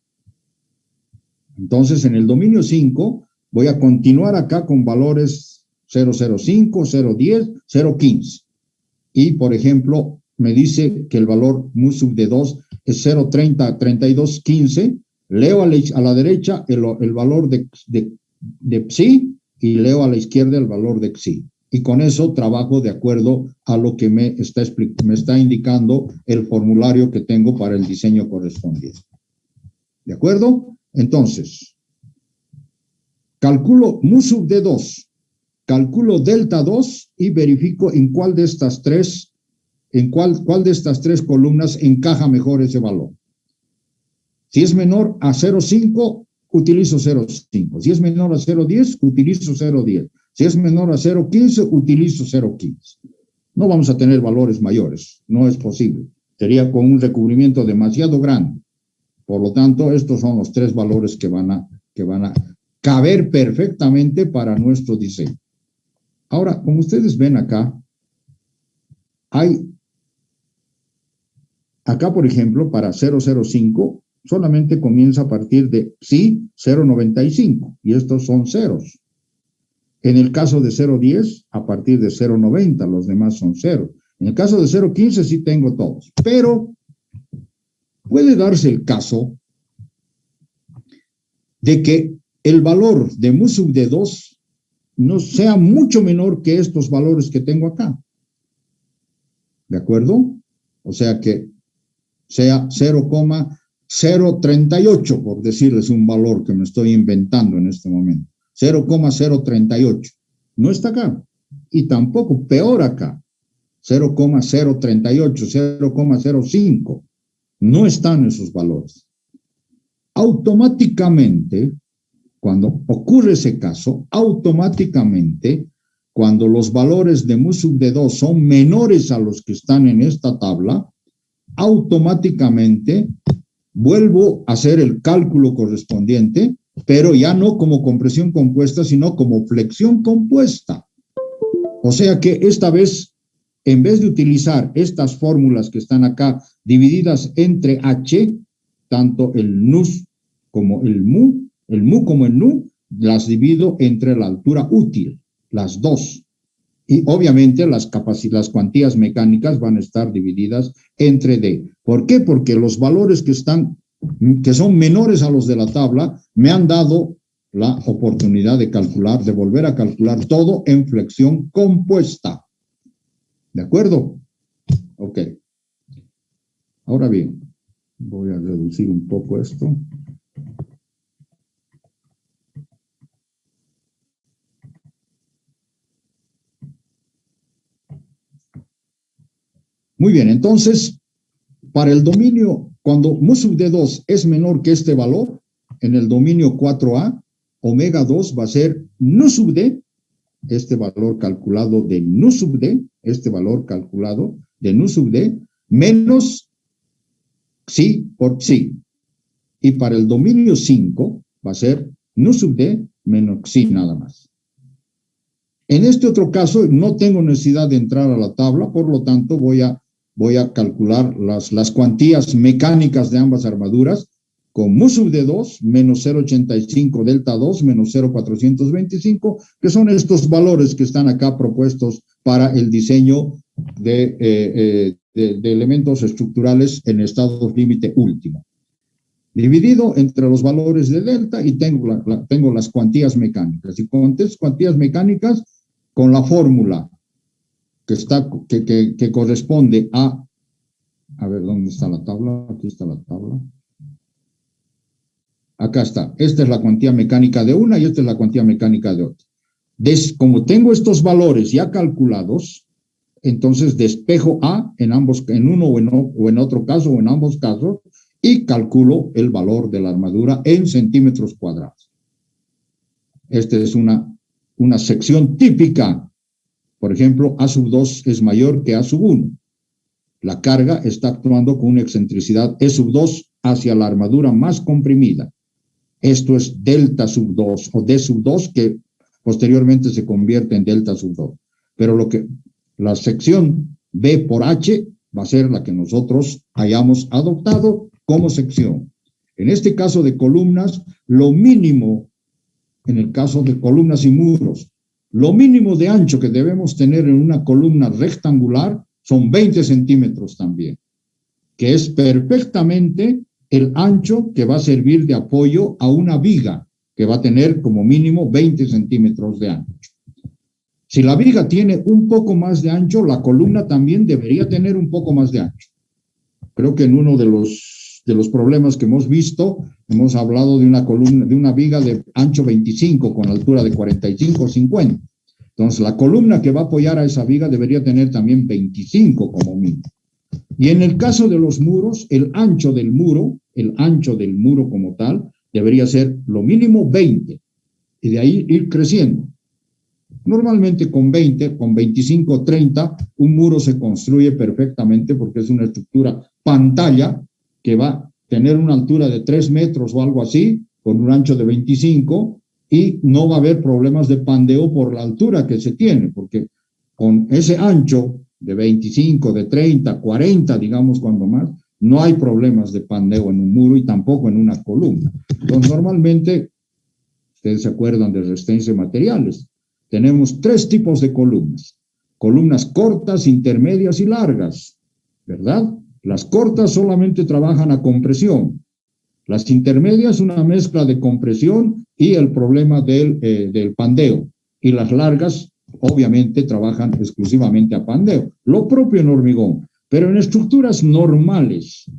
Entonces, en el dominio 5, voy a continuar acá con valores 0,05, 0,10, 0,15. Y, por ejemplo, me dice que el valor mu sub de 2 es 0,30, 32,15. Leo a la derecha el valor de psi y leo a la izquierda el valor de psi. Y con eso trabajo de acuerdo a lo que me está indicando el formulario que tengo para el diseño correspondiente. ¿De acuerdo? Entonces, calculo mu sub de 2, calculo delta 2 y verifico en cuál de estas tres columnas encaja mejor ese valor. Si es menor a 0,5, utilizo 0,5. Si es menor a 0,10, utilizo 0,10. Si es menor a 0,15, utilizo 0,15. No vamos a tener valores mayores, no es posible. Sería con un recubrimiento demasiado grande. Por lo tanto, estos son los 3 valores que van a caber perfectamente para nuestro diseño. Ahora, como ustedes ven acá, por ejemplo, para 0,05, solamente comienza a partir de psi 0,95, y estos son ceros. En el caso de 0,10, a partir de 0,90, los demás son ceros. En el caso de 0,15 sí tengo todos, pero puede darse el caso de que el valor de mu sub de 2 no sea mucho menor que estos valores que tengo acá. ¿De acuerdo? O sea que sea 0,038, por decirles un valor que me estoy inventando en este momento. 0,038. No está acá. Y tampoco, peor acá. 0,038, 0,05. No están esos valores. Automáticamente, cuando ocurre ese caso, cuando los valores de mu sub de 2 son menores a los que están en esta tabla, automáticamente vuelvo a hacer el cálculo correspondiente, pero ya no como compresión compuesta, sino como flexión compuesta. O sea que esta vez, en vez de utilizar estas fórmulas que están acá divididas entre H, tanto el NUS como el MU como el NU, las divido entre la altura útil, las dos. Y obviamente las cuantías mecánicas van a estar divididas entre D. ¿Por qué? Porque los valores que son menores a los de la tabla me han dado la oportunidad de calcular, de volver a calcular todo en flexión compuesta. ¿De acuerdo? Ok. Ahora bien, voy a reducir un poco esto. Muy bien, entonces, para el dominio, cuando mu sub D2 es menor que este valor, en el dominio 4A, omega 2 va a ser nu sub D, este valor calculado de nu sub D, este valor calculado de nu sub D, menos psi por psi. Y para el dominio 5 va a ser nu sub D menos psi nada más. En este otro caso no tengo necesidad de entrar a la tabla, por lo tanto voy a calcular las cuantías mecánicas de ambas armaduras con mu sub de 2 menos 0,85 delta 2 menos 0,425, que son estos valores que están acá propuestos para el diseño de elementos estructurales en estados límite último. Dividido entre los valores de delta y tengo las cuantías mecánicas. Y con estas cuantías mecánicas, con la fórmula que corresponde a ver, ¿dónde está la tabla? Aquí está la tabla. Acá está. Esta es la cuantía mecánica de una y esta es la cuantía mecánica de otra. Como tengo estos valores ya calculados, entonces despejo A en uno o en otro caso o en ambos casos y calculo el valor de la armadura en centímetros cuadrados. Esta es una sección típica. Por ejemplo, A sub 2 es mayor que A sub 1. La carga está actuando con una excentricidad E sub 2 hacia la armadura más comprimida. Esto es delta sub 2 o D sub 2, que posteriormente se convierte en delta sub 2. Pero la sección B por H va a ser la que nosotros hayamos adoptado como sección. En este caso de columnas, lo mínimo, en el caso de columnas y muros, lo mínimo de ancho que debemos tener en una columna rectangular son 20 centímetros también, que es perfectamente el ancho que va a servir de apoyo a una viga, que va a tener como mínimo 20 centímetros de ancho. Si la viga tiene un poco más de ancho, la columna también debería tener un poco más de ancho. Creo que en uno de los problemas que hemos visto, hemos hablado de una columna, de una viga de ancho 25 con altura de 45 o 50. Entonces, la columna que va a apoyar a esa viga debería tener también 25 como mínimo. Y en el caso de los muros, el ancho del muro como tal, debería ser lo mínimo 20. Y de ahí ir creciendo. Normalmente con 20, con 25, 30, un muro se construye perfectamente porque es una estructura pantalla que va a tener una altura de 3 metros o algo así, con un ancho de 25, y no va a haber problemas de pandeo por la altura que se tiene, porque con ese ancho de 25, de 30, 40, digamos cuando más, no hay problemas de pandeo en un muro y tampoco en una columna. Entonces, normalmente, ustedes se acuerdan de resistencia de materiales, tenemos 3 tipos de columnas. Columnas cortas, intermedias y largas, ¿verdad? Las cortas solamente trabajan a compresión. Las intermedias, una mezcla de compresión y el problema del pandeo. Y las largas, obviamente, trabajan exclusivamente a pandeo. Lo propio en hormigón. Pero en estructuras normales,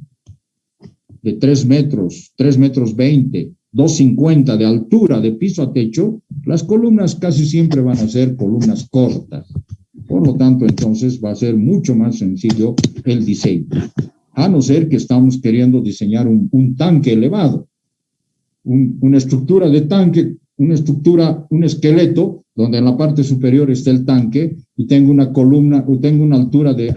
de 3 metros, 3 metros 20, 2,50 de altura de piso a techo, las columnas casi siempre van a ser columnas cortas. Por lo tanto, entonces va a ser mucho más sencillo el diseño. A no ser que estamos queriendo diseñar un tanque elevado, una estructura de tanque, un esqueleto, donde en la parte superior está el tanque, y tengo una columna, o tengo una altura de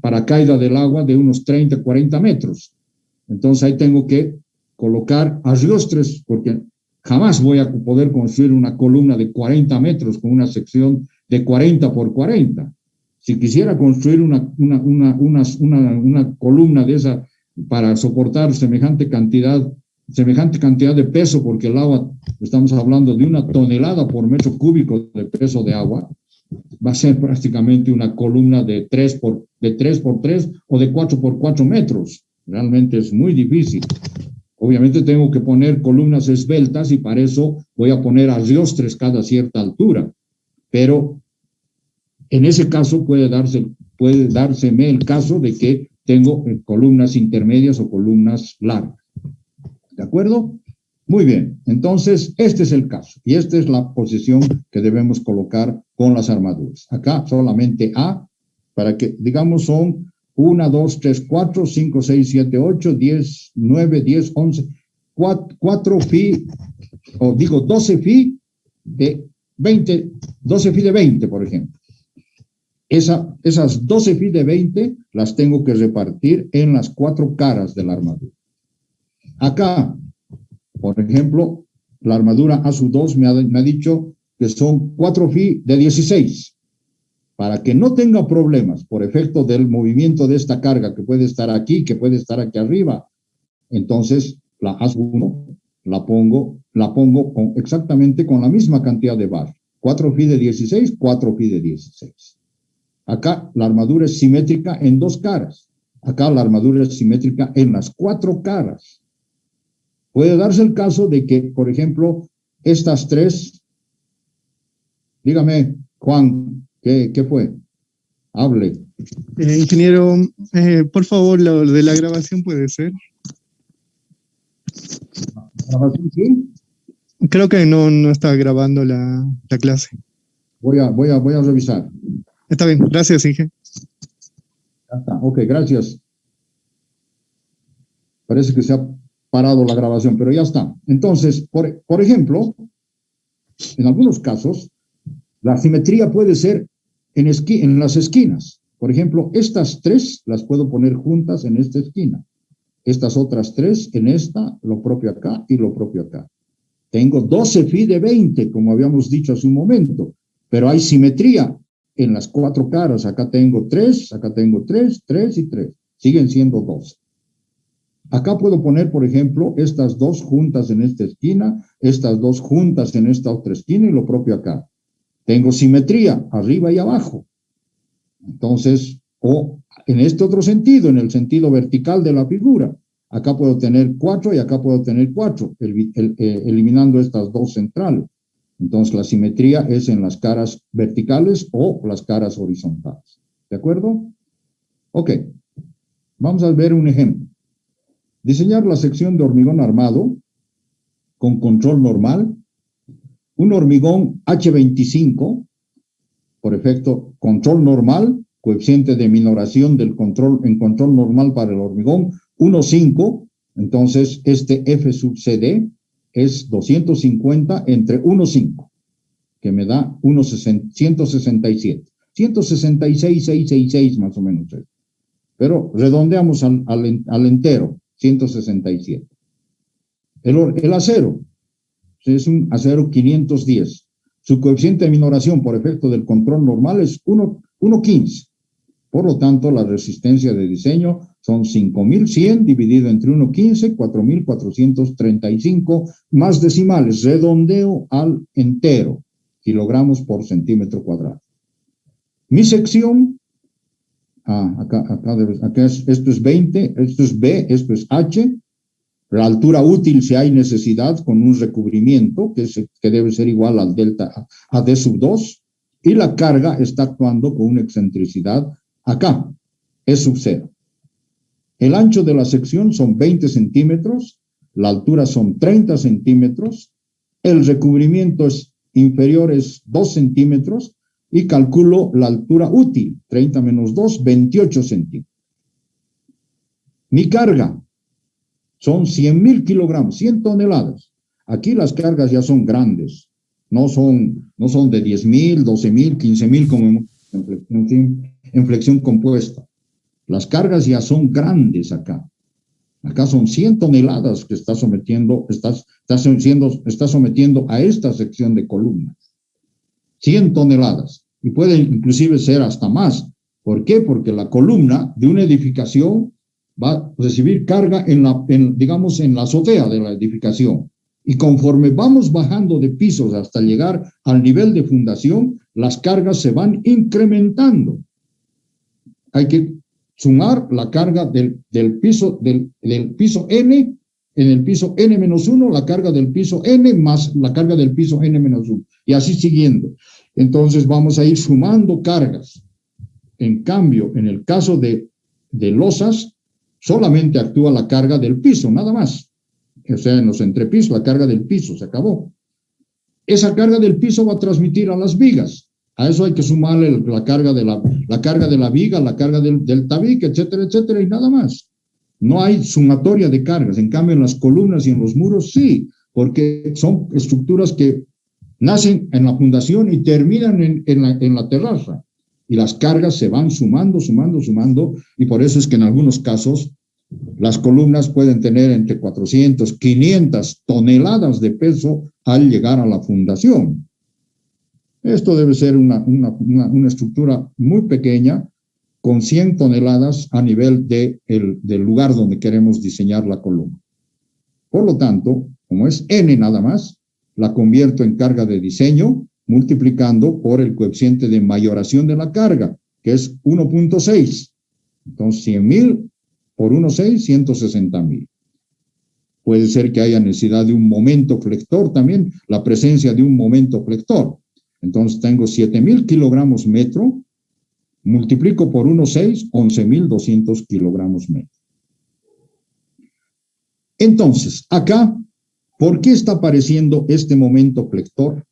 para caída del agua de unos 30, 40 metros. Entonces ahí tengo que colocar arriostres, porque jamás voy a poder construir una columna de 40 metros con una sección de 40 por 40. Si quisiera construir una columna de esa para soportar semejante cantidad de peso, porque el agua, estamos hablando de 1 tonelada por metro cúbico de peso de agua, va a ser prácticamente una columna de 3 por 3 o de 4 por 4 metros. Realmente es muy difícil. Obviamente tengo que poner columnas esbeltas y para eso voy a poner arriostres cada cierta altura. Pero en ese caso puede dárseme el caso de que tengo columnas intermedias o columnas largas. ¿De acuerdo? Muy bien. Entonces, este es el caso. Y esta es la posición que debemos colocar con las armaduras. Acá solamente A, para que, digamos, son 1, 2, 3, 4, 5, 6, 7, 8, 10, 9, 10, 11, 4 phi, o digo 12 phi de 20, 12 phi de 20, por ejemplo. Esas 12 phi de 20 las tengo que repartir en las 4 caras de la armadura. Acá, por ejemplo, la armadura A2 me ha dicho que son 4 phi de 16. Para que no tenga problemas por efecto del movimiento de esta carga que puede estar aquí, que puede estar aquí arriba, entonces la A1 la pongo exactamente con la misma cantidad de bar. 4 phi de 16, 4 phi de 16. Acá la armadura es simétrica en 2 caras. Acá la armadura es simétrica en las 4 caras. Puede darse el caso de que, por ejemplo, estas 3, dígame, Juan, ¿qué fue? Hable. Ingeniero, por favor, lo de la grabación puede ser. ¿Grabación sí? Creo que no está grabando la clase. Voy a revisar. Está bien, gracias, Inge. Ya está. Ok, gracias. Parece que se ha parado la grabación, pero ya está. Entonces, por ejemplo, en algunos casos, la simetría puede ser en las esquinas. Por ejemplo, estas 3 las puedo poner juntas en esta esquina. Estas otras 3 en esta, lo propio acá y lo propio acá. Tengo 12 phi de 20, como habíamos dicho hace un momento, pero hay simetría en las 4 caras. Acá tengo 3, acá tengo 3, 3 y 3. Siguen siendo 12. Acá puedo poner, por ejemplo, estas 2 juntas en esta esquina, estas 2 juntas en esta otra esquina y lo propio acá. Tengo simetría arriba y abajo. Entonces, o en este otro sentido, en el sentido vertical de la figura, acá puedo tener 4 y acá puedo tener 4, eliminando estas 2 centrales. Entonces, la simetría es en las caras verticales o las caras horizontales. ¿De acuerdo? Ok. Vamos a ver un ejemplo. Diseñar la sección de hormigón armado con control normal. Un hormigón H25, por efecto, control normal, coeficiente de minoración del control en control normal para el hormigón, 1,5. Entonces, este F sub CD es 250 entre 1,5, que me da 167. 166,666 más o menos. Pero redondeamos al entero, 167. El acero es un acero 510. Su coeficiente de minoración por efecto del control normal es 1,15. Por lo tanto, la resistencia de diseño son 5.100 dividido entre 1,15, 4.435 más decimales. Redondeo al entero, kilogramos por centímetro cuadrado. Mi sección, esto es 20, esto es B, esto es H. La altura útil, si hay necesidad, con un recubrimiento, que debe ser igual al delta a D sub 2, y la carga está actuando con una excentricidad acá, E sub 0. El ancho de la sección son 20 centímetros, la altura son 30 centímetros, el recubrimiento inferior es 2 centímetros, y calculo la altura útil, 30 menos 2, 28 centímetros. Mi carga son 100.000 kilogramos, 100 toneladas. Aquí las cargas ya son grandes, no son de 10.000, 12.000, 15.000 en flexión compuesta. Las cargas ya son grandes acá. Acá son 100 toneladas que está sometiendo a esta sección de columnas. 100 toneladas. Y puede inclusive ser hasta más. ¿Por qué? Porque la columna de una edificación va a recibir carga digamos, en la azotea de la edificación. Y conforme vamos bajando de pisos hasta llegar al nivel de fundación, las cargas se van incrementando. Hay que sumar la carga del piso N, en el piso N-1, la carga del piso N más la carga del piso N-1, y así siguiendo. Entonces vamos a ir sumando cargas. En cambio, en el caso de losas, solamente actúa la carga del piso, nada más. O sea, en los entrepisos, la carga del piso, se acabó. Esa carga del piso va a transmitir a las vigas. A eso hay que sumarle la carga de la viga, la carga del tabique, etcétera, etcétera, y nada más. No hay sumatoria de cargas. En cambio, en las columnas y en los muros, sí, porque son estructuras que nacen en la fundación y terminan en la terraza. Y las cargas se van sumando, y por eso es que en algunos casos las columnas pueden tener entre 400, 500 toneladas de peso al llegar a la fundación. Esto debe ser una estructura muy pequeña, con 100 toneladas a nivel del lugar donde queremos diseñar la columna. Por lo tanto, como es N nada más, la convierto en carga de diseño, multiplicando por el coeficiente de mayoración de la carga, que es 1.6. Entonces, 100,000 por 1.6, 160,000. Puede ser que haya necesidad de un momento flector también, la presencia de un momento flector. Entonces, tengo 7,000 kilogramos metro, multiplico por 1.6, 11,200 kilogramos metro. Entonces, acá, ¿por qué está apareciendo este momento flector?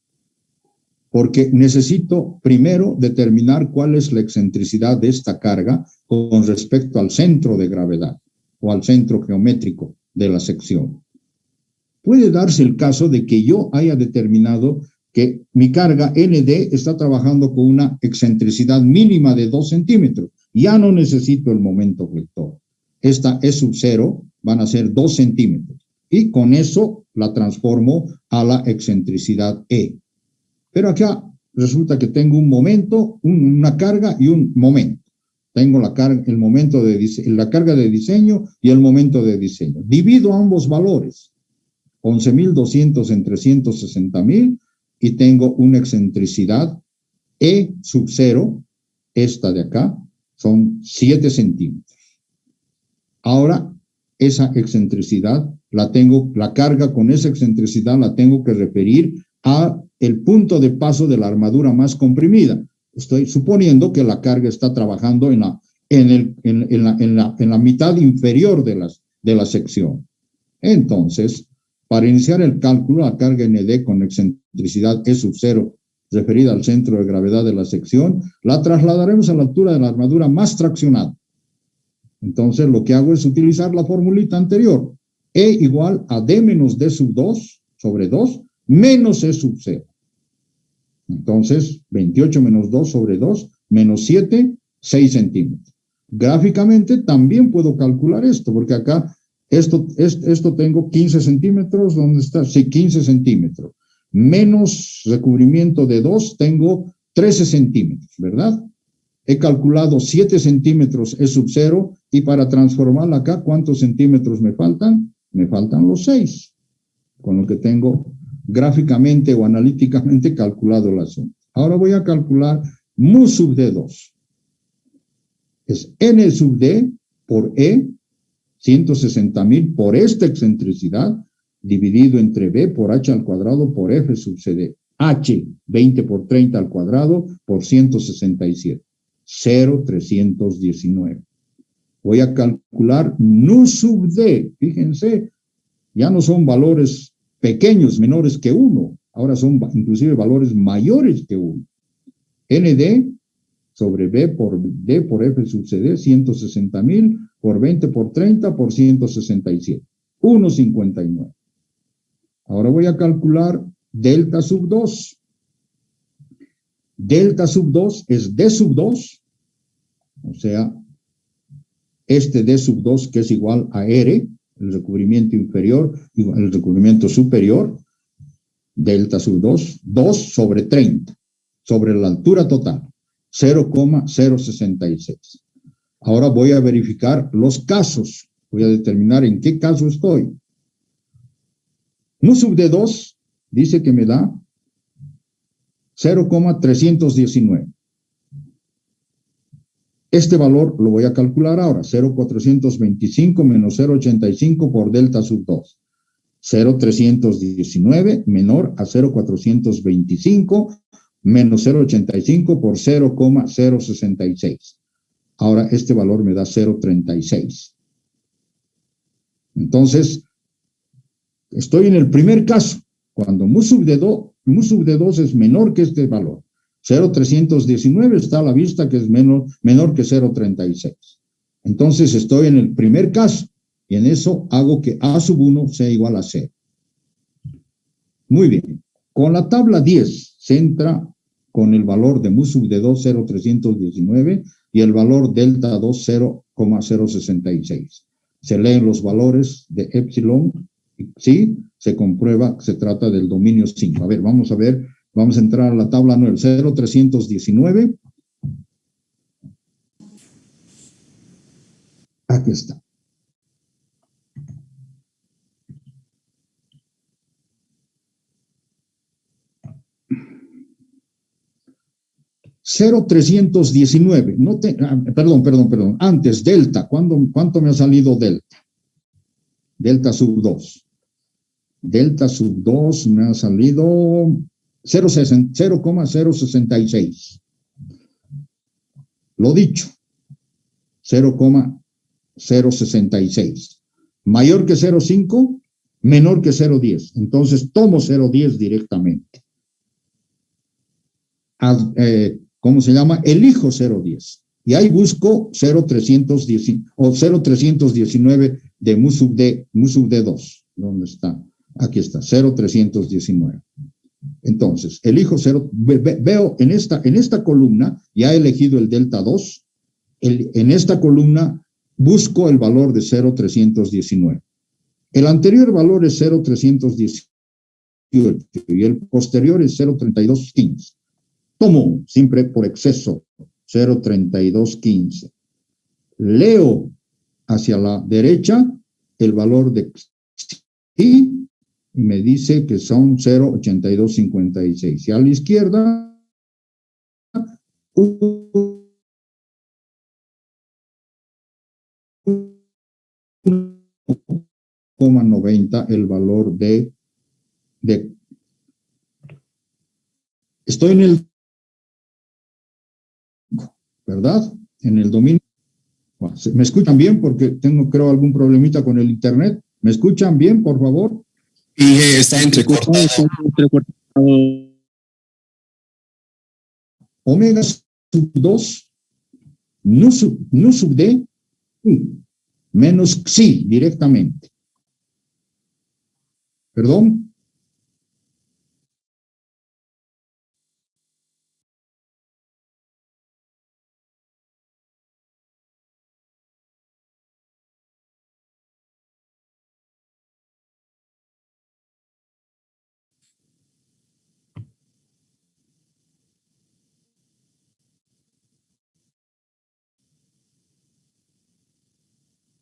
Porque necesito primero determinar cuál es la excentricidad de esta carga con respecto al centro de gravedad o al centro geométrico de la sección. Puede darse el caso de que yo haya determinado que mi carga ND está trabajando con una excentricidad mínima de 2 centímetros. Ya no necesito el momento flector. Esta E sub 0 van a ser 2 centímetros. Y con eso la transformo a la excentricidad E. Pero acá resulta que tengo un momento, una carga y un momento. Tengo la carga de diseño y el momento de diseño. Divido ambos valores, 11,200 entre 160,000, y tengo una excentricidad E sub 0, esta de acá, son 7 centímetros. Ahora, esa excentricidad la carga con esa excentricidad la tengo que referir a el punto de paso de la armadura más comprimida. Estoy suponiendo que la carga está trabajando en la mitad inferior de la sección. Entonces, para iniciar el cálculo, la carga ND con excentricidad E sub 0 referida al centro de gravedad de la sección, la trasladaremos a la altura de la armadura más traccionada. Entonces, lo que hago es utilizar la formulita anterior. E igual a D menos D sub 2 sobre 2 menos E sub 0. Entonces, 28 menos 2 sobre 2 menos 7, 6 centímetros. Gráficamente también puedo calcular esto, porque acá esto tengo 15 centímetros, ¿dónde está? Sí, 15 centímetros. Menos recubrimiento de 2, tengo 13 centímetros, ¿verdad? He calculado 7 centímetros E sub 0, y para transformarla acá, ¿cuántos centímetros me faltan? Me faltan los 6, con lo que tengo gráficamente o analíticamente calculado el asunto. Ahora voy a calcular mu sub D2. Es N sub D por E, 160,000 por esta excentricidad, dividido entre B por H al cuadrado por F sub CD. H, 20 por 30 al cuadrado por 167. 0,319. Voy a calcular nu sub D. Fíjense, ya no son valores pequeños, menores que 1. Ahora son inclusive valores mayores que 1. ND sobre B por D por F sub CD, 160,000 por 20 por 30 por 167. 1,59. Ahora voy a calcular delta sub 2. delta sub 2 es D sub 2, o sea, este D sub 2 que es igual a R, el recubrimiento inferior, el recubrimiento superior, delta sub 2, 2 sobre 30, sobre la altura total, 0,066. Ahora voy a verificar los casos, voy a determinar en qué caso estoy. Mu sub D2 dice que me da 0,319. Este valor lo voy a calcular ahora, 0,425 menos 0,85 por delta sub 2. 0,319 menor a 0,425 menos 0,85 por 0,066. Ahora este valor me da 0,36. Entonces, estoy en el primer caso, cuando mu sub de 2 es menor que este valor. 0,319 está a la vista que es menor que 0,36. Entonces estoy en el primer caso y en eso hago que A sub 1 sea igual a 0. Muy bien. Con la tabla 10 se entra con el valor de mu sub de 2, 0,319 y el valor delta 2, 0,066. Se leen los valores de epsilon y sí, se comprueba que se trata del dominio 5. A ver, vamos a entrar a la tabla 9, 0,319. Aquí está. Perdón. Antes, delta. ¿Cuánto me ha salido delta? Delta sub 2. Delta sub 2 me ha salido 0,066. Lo dicho. 0,066. Mayor que 0,5, menor que 0,10. Entonces tomo 0,10 directamente. ¿Cómo se llama? Elijo 0,10. Y ahí busco 0,319 de mu sub D2. ¿Dónde está? Aquí está, 0,319. Entonces, elijo 0, veo en esta columna, ya he elegido el delta 2, en esta columna busco el valor de 0,319. El anterior valor es 0,318 y el posterior es 0,3215. Tomo, siempre por exceso, 0,3215. Leo hacia la derecha el valor de y me dice que son 0,8256. Y a la izquierda, 1,90 el valor de. Estoy en el, ¿verdad? En el dominio. ¿Me escuchan bien? Porque tengo, creo, algún problemita con el internet. ¿Me escuchan bien, por favor? Y está entrecortado. Omega sub 2, nu sub D, menos xi directamente. ¿Perdón?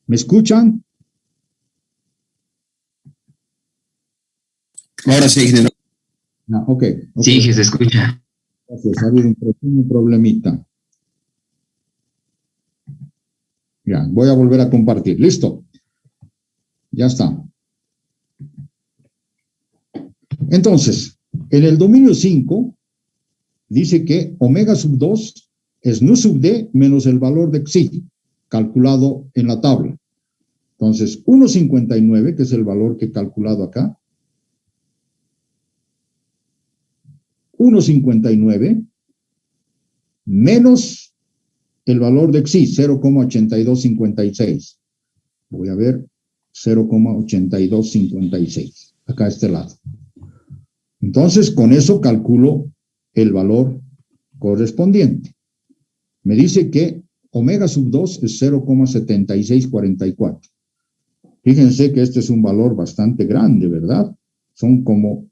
¿Me escuchan? Ahora sí, ingeniero. Ok. Sí, que se escucha. Gracias, ha habido un pequeño problemita. Ya, voy a volver a compartir. ¿Listo? Ya está. Entonces, en el dominio 5, dice que omega sub 2 es nu sub D menos el valor de xi, calculado en la tabla. Entonces, 1,59, que es el valor que he calculado acá. 1,59 menos el valor de xi, 0,8256. Voy a ver, 0,8256, acá a este lado. Entonces, con eso calculo el valor correspondiente. Me dice que omega sub 2 es 0,7644. Fíjense que este es un valor bastante grande, ¿verdad? Son como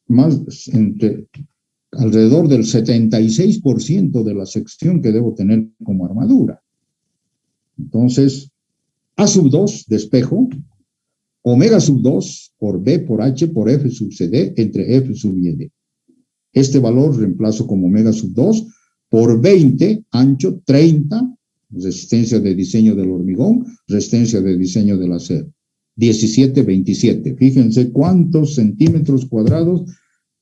alrededor del 76% de la sección que debo tener como armadura. Entonces, A sub 2, despejo, omega sub 2 por B por H por F sub CD entre F sub y D. Este valor reemplazo como omega sub 2 por 20, ancho, 30, resistencia de diseño del hormigón, resistencia de diseño del acero. 17, 27. Fíjense cuántos centímetros cuadrados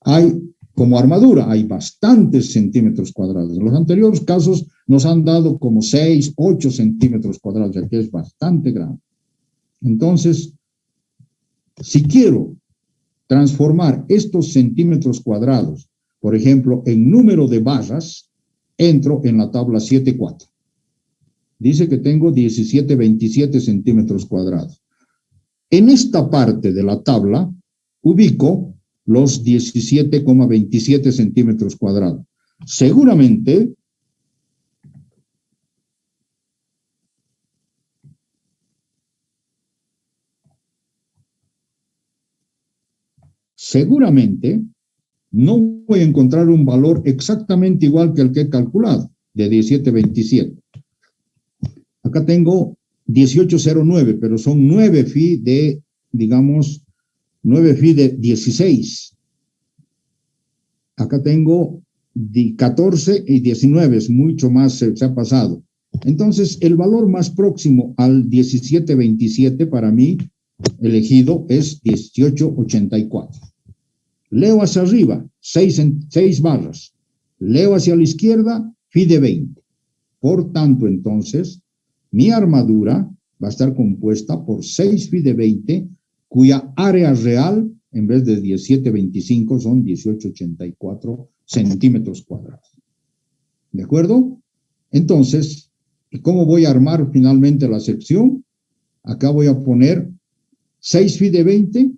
hay como armadura. Hay bastantes centímetros cuadrados. En los anteriores casos nos han dado como 6, 8 centímetros cuadrados, ya que es bastante grande. Entonces, si quiero transformar estos centímetros cuadrados, por ejemplo, en número de barras, entro en la tabla 7.4. Dice que tengo 17,27 centímetros cuadrados. En esta parte de la tabla ubico los 17,27 centímetros cuadrados. Seguramente no voy a encontrar un valor exactamente igual que el que he calculado, de 17,27. Acá tengo 18,09, pero son 9 phi de, digamos, 9 phi de 16. Acá tengo 14 y 19, es mucho más, se ha pasado. Entonces, el valor más próximo al 17,27 para mí, elegido, es 18,84. Leo hacia arriba, 6 barras. Leo hacia la izquierda, phi de 20. Por tanto, entonces, mi armadura va a estar compuesta por 6 phi de 20, cuya área real, en vez de 17,25, son 18,84 centímetros cuadrados. ¿De acuerdo? Entonces, ¿cómo voy a armar finalmente la sección? Acá voy a poner 6 phi de 20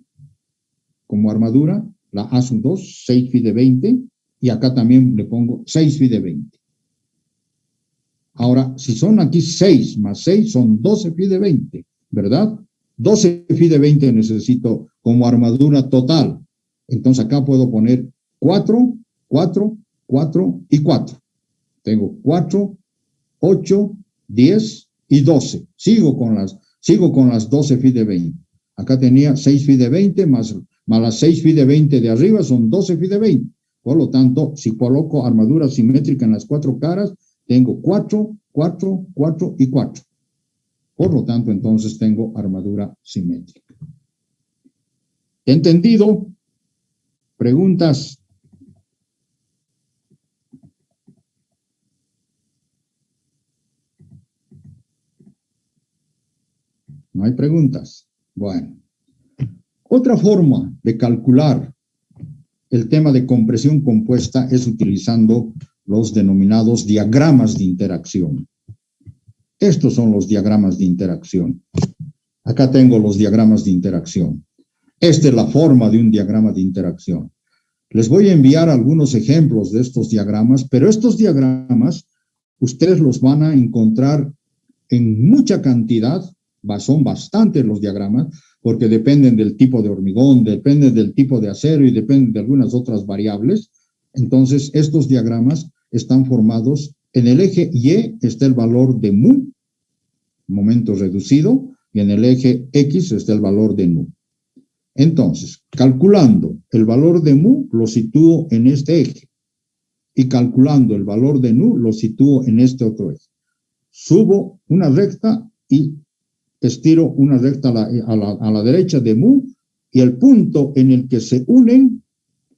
como armadura, la A sub 2, 6 phi de 20, y acá también le pongo 6 phi de 20. Ahora, si son aquí 6 más 6, son 12 phi de 20, ¿verdad? 12 phi de 20 necesito como armadura total. Entonces acá puedo poner 4, 4, 4 y 4. Tengo 4, 8, 10 y 12. Sigo con las 12 phi de 20. Acá tenía 6 phi de 20 más las 6 phi de 20 de arriba son 12 phi de 20. Por lo tanto, si coloco armadura simétrica en las 4 caras, tengo 4, 4, 4 y 4. Por lo tanto, entonces tengo armadura simétrica. ¿Entendido? ¿Preguntas? ¿No hay preguntas? Bueno. Otra forma de calcular el tema de compresión compuesta es utilizando los denominados diagramas de interacción. Estos son los diagramas de interacción. Acá tengo los diagramas de interacción. Esta es la forma de un diagrama de interacción. Les voy a enviar algunos ejemplos de estos diagramas, pero estos diagramas ustedes los van a encontrar en mucha cantidad, son bastantes los diagramas, porque dependen del tipo de hormigón, dependen del tipo de acero y dependen de algunas otras variables. Entonces, estos diagramas están formados en el eje Y está el valor de mu, momento reducido, y en el eje X está el valor de nu. Entonces, calculando el valor de mu, lo sitúo en este eje. Y calculando el valor de nu, lo sitúo en este otro eje. Subo una recta y estiro una recta a la derecha de mu, y el punto en el que se unen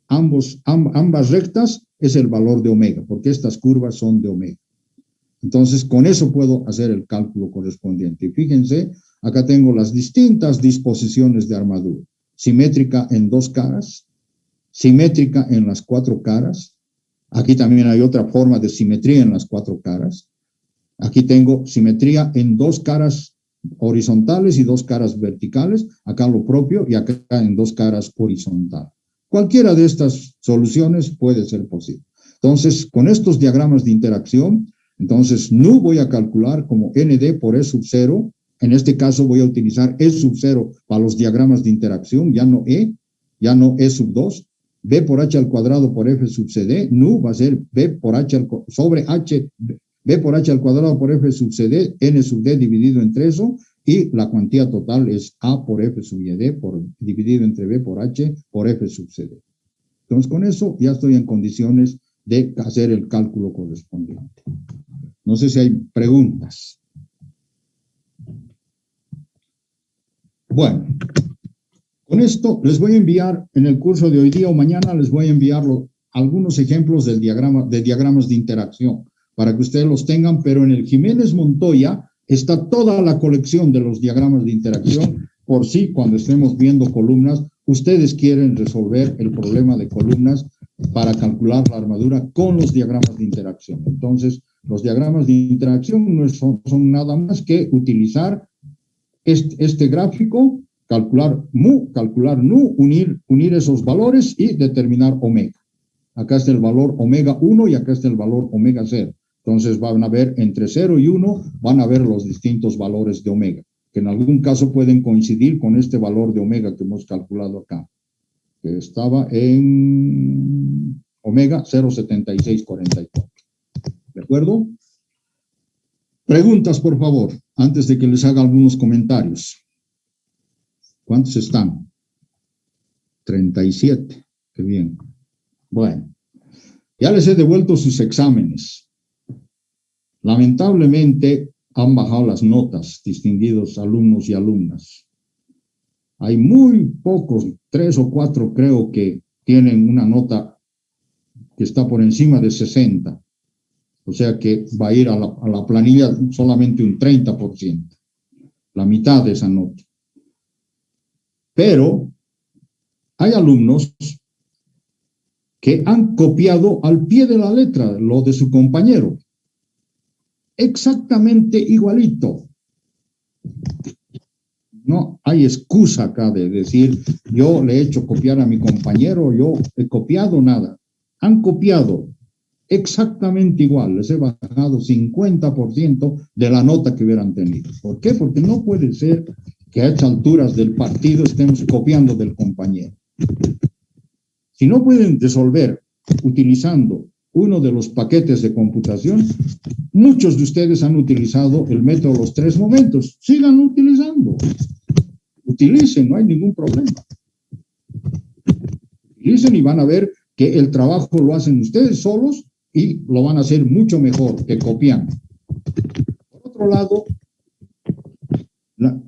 ambas rectas es el valor de omega, porque estas curvas son de omega. Entonces, con eso puedo hacer el cálculo correspondiente. Y fíjense, acá tengo las distintas disposiciones de armadura. Simétrica en 2 caras, simétrica en las 4 caras. Aquí también hay otra forma de simetría en las 4 caras. Aquí tengo simetría en 2 caras horizontales y 2 caras verticales, acá lo propio, y acá en 2 caras horizontales. Cualquiera de estas soluciones puede ser posible. Entonces, con estos diagramas de interacción, entonces nu voy a calcular como nd por e sub 0. En este caso voy a utilizar e sub 0 para los diagramas de interacción, ya no e sub 2. B por h al cuadrado por f sub cd, nu va a ser b por h sobre h, b por h al cuadrado por f sub cd, n sub d dividido entre eso, y la cuantía total es a por f sub y d dividido entre b por h por f sub cd. Entonces, con eso ya estoy en condiciones de hacer el cálculo correspondiente. No sé si hay preguntas. Bueno, con esto les voy a enviar en el curso de hoy día o mañana, les voy a enviar algunos ejemplos de diagramas de interacción para que ustedes los tengan, pero en el Jiménez Montoya está toda la colección de los diagramas de interacción, por si cuando estemos viendo columnas, ustedes quieren resolver el problema de columnas para calcular la armadura con los diagramas de interacción. Entonces, los diagramas de interacción no son nada más que utilizar este gráfico, calcular mu, calcular nu, unir esos valores y determinar omega. Acá está el valor omega 1 y acá está el valor omega 0. Entonces van a ver entre 0 y 1, van a ver los distintos valores de omega, que en algún caso pueden coincidir con este valor de omega que hemos calculado acá, que estaba en omega 0,7644. ¿De acuerdo? Preguntas, por favor, antes de que les haga algunos comentarios. ¿Cuántos están? 37. Qué bien. Bueno, ya les he devuelto sus exámenes. Lamentablemente han bajado las notas, distinguidos alumnos y alumnas. Hay muy pocos, 3 o 4 creo que tienen una nota que está por encima de 60. O sea que va a ir a la planilla solamente un 30%, la mitad de esa nota. Pero hay alumnos que han copiado al pie de la letra lo de su compañero. Exactamente igualito. No hay excusa acá de decir, yo le he hecho copiar a mi compañero, yo he copiado nada. Han copiado exactamente igual. Les he bajado 50% de la nota que hubieran tenido. ¿Por qué? Porque no puede ser que a estas alturas del partido estemos copiando del compañero. Si no pueden resolver utilizando uno de los paquetes de computación, muchos de ustedes han utilizado el método de los 3 momentos. Sigan utilizando. Utilicen, no hay ningún problema. Utilicen y van a ver que el trabajo lo hacen ustedes solos y lo van a hacer mucho mejor que copiando. Por otro lado,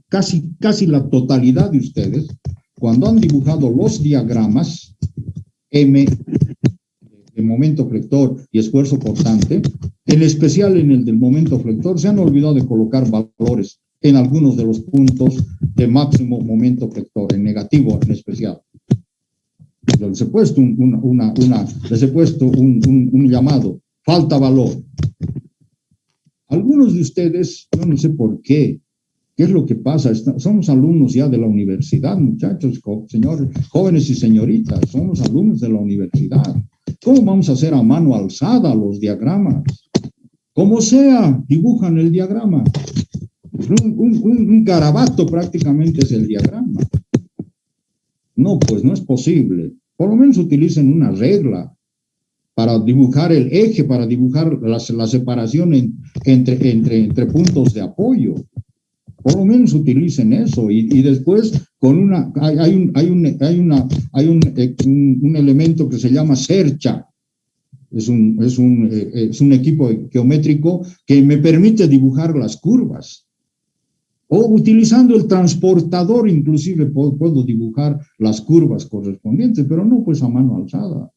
casi la totalidad de ustedes, cuando han dibujado los diagramas M de momento flector y esfuerzo cortante, en especial en el del momento flector, se han olvidado de colocar valores en algunos de los puntos de máximo momento flector, en negativo en especial. Les he puesto un llamado, falta valor. Algunos de ustedes, yo no sé por qué, ¿qué es lo que pasa? Somos alumnos ya de la universidad, muchachos, señores, jóvenes y señoritas, somos alumnos de la universidad. ¿Cómo vamos a hacer a mano alzada los diagramas? Como sea, dibujan el diagrama. Un garabato prácticamente es el diagrama. No, pues no es posible. Por lo menos utilicen una regla para dibujar el eje, para dibujar la separación entre puntos de apoyo. Por lo menos utilicen eso y después con hay un elemento que se llama cercha. Es un equipo geométrico que me permite dibujar las curvas. O utilizando el transportador, inclusive puedo dibujar las curvas correspondientes, pero no pues a mano alzada.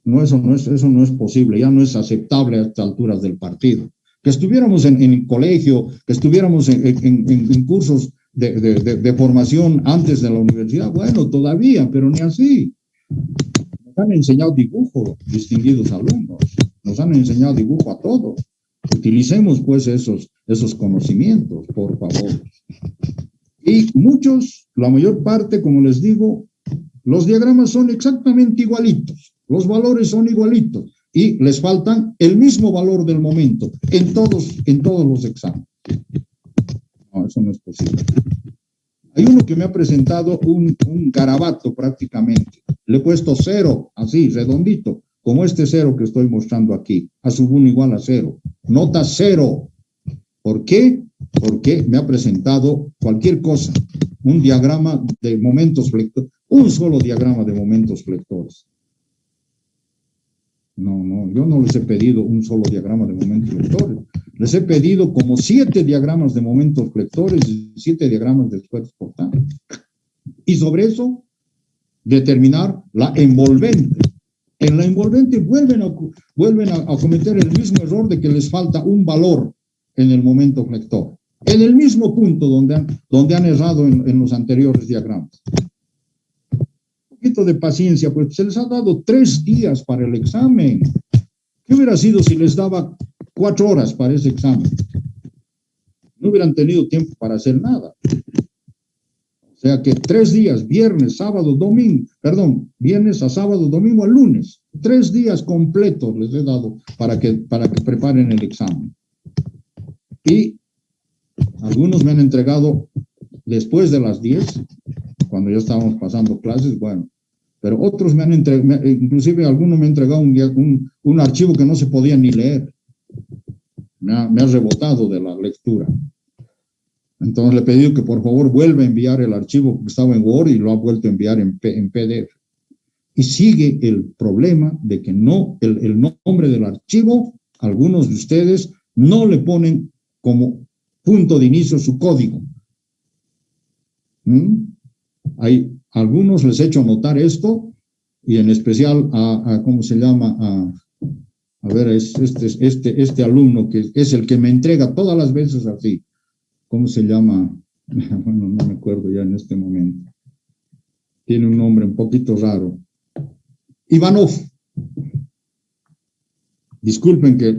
No, eso no es posible, ya no es aceptable a estas alturas del partido. Que estuviéramos en colegio, que estuviéramos en cursos de formación antes de la universidad, bueno, todavía, pero ni así. Nos han enseñado dibujo, distinguidos alumnos, nos han enseñado dibujo a todos. Utilicemos pues esos conocimientos, por favor. Y muchos, la mayor parte, como les digo, los diagramas son exactamente igualitos, los valores son igualitos. y les faltan el mismo valor del momento en todos los exámenes. No, eso no es posible. Hay uno que me ha presentado un garabato prácticamente. Le he puesto 0, así, redondito, como este 0 que estoy mostrando aquí. A sub 1 igual a 0. Nota 0. ¿Por qué? Porque me ha presentado cualquier cosa. Un diagrama de momentos flectores. Un solo diagrama de momentos flectores. No, yo no les he pedido un solo diagrama de momentos flectores. Les he pedido como 7 diagramas de momentos flectores y 7 diagramas de esfuerzos cortantes. Y sobre eso, determinar la envolvente. En la envolvente vuelven a cometer el mismo error de que les falta un valor en el momento flector. En el mismo punto donde han errado en los anteriores diagramas. Un poquito de paciencia, pues se les ha dado 3 días para el examen. ¿Qué hubiera sido si les daba 4 horas para ese examen? No hubieran tenido tiempo para hacer nada. O sea que 3 días, viernes, sábado, domingo, viernes a sábado, domingo a lunes. 3 días completos les he dado para que preparen el examen. Y algunos me han entregado después de las 10, cuando ya estábamos pasando clases, bueno. Pero otros me han entregado, inclusive algunos me han entregado un archivo que no se podía ni leer. Me ha rebotado de la lectura. Entonces le he pedido que por favor vuelva a enviar el archivo que estaba en Word y lo ha vuelto a enviar en PDF. Y sigue el problema de que no, el nombre del archivo, algunos de ustedes no le ponen como punto de inicio su código. Hay algunos les he hecho notar esto, y en especial ¿cómo se llama? A ver, este alumno que es el que me entrega todas las veces así. ¿Cómo se llama? Bueno, no me acuerdo ya en este momento. Tiene un nombre un poquito raro. Ivanov. Disculpen que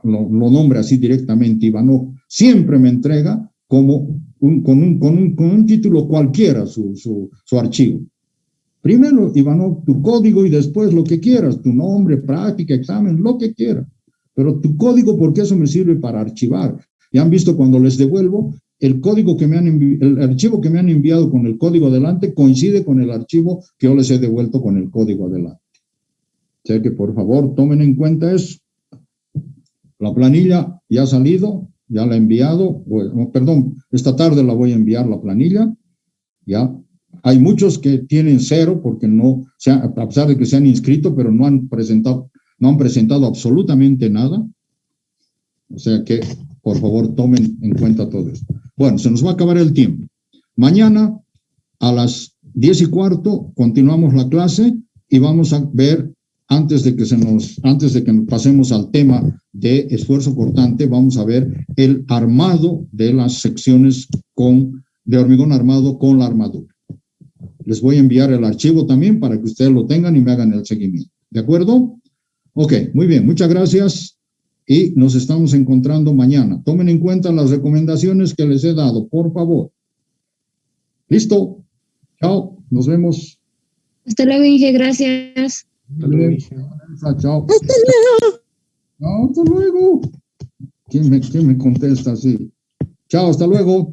lo nombre así directamente, Ivanov. Siempre me entrega como con un título cualquiera su archivo. Primero, Ivanov, tu código y después lo que quieras, tu nombre, práctica, examen, lo que quieras. Pero tu código, porque eso me sirve para archivar. Ya han visto cuando les devuelvo, el código que el archivo que me han enviado con el código adelante coincide con el archivo que yo les he devuelto con el código adelante. O sea que por favor tomen en cuenta eso. La planilla ya ha salido, ya la he enviado, esta tarde la voy a enviar la planilla, ya. Hay muchos que tienen 0 porque no, a pesar de que se han inscrito, pero no han presentado absolutamente nada. O sea que, por favor, tomen en cuenta todo esto. Bueno, se nos va a acabar el tiempo. Mañana, a las 10:15, continuamos la clase y vamos a ver, antes de que pasemos al tema de esfuerzo cortante, vamos a ver el armado de las secciones de hormigón armado con la armadura. Les voy a enviar el archivo también para que ustedes lo tengan y me hagan el seguimiento. ¿De acuerdo? Ok, muy bien. Muchas gracias y nos estamos encontrando mañana. Tomen en cuenta las recomendaciones que les he dado, por favor. ¿Listo? Chao. Nos vemos. Hasta luego, Inge. Gracias. Hasta luego. Chao. No, hasta luego. ¿Quién me contesta así? Chao, hasta luego.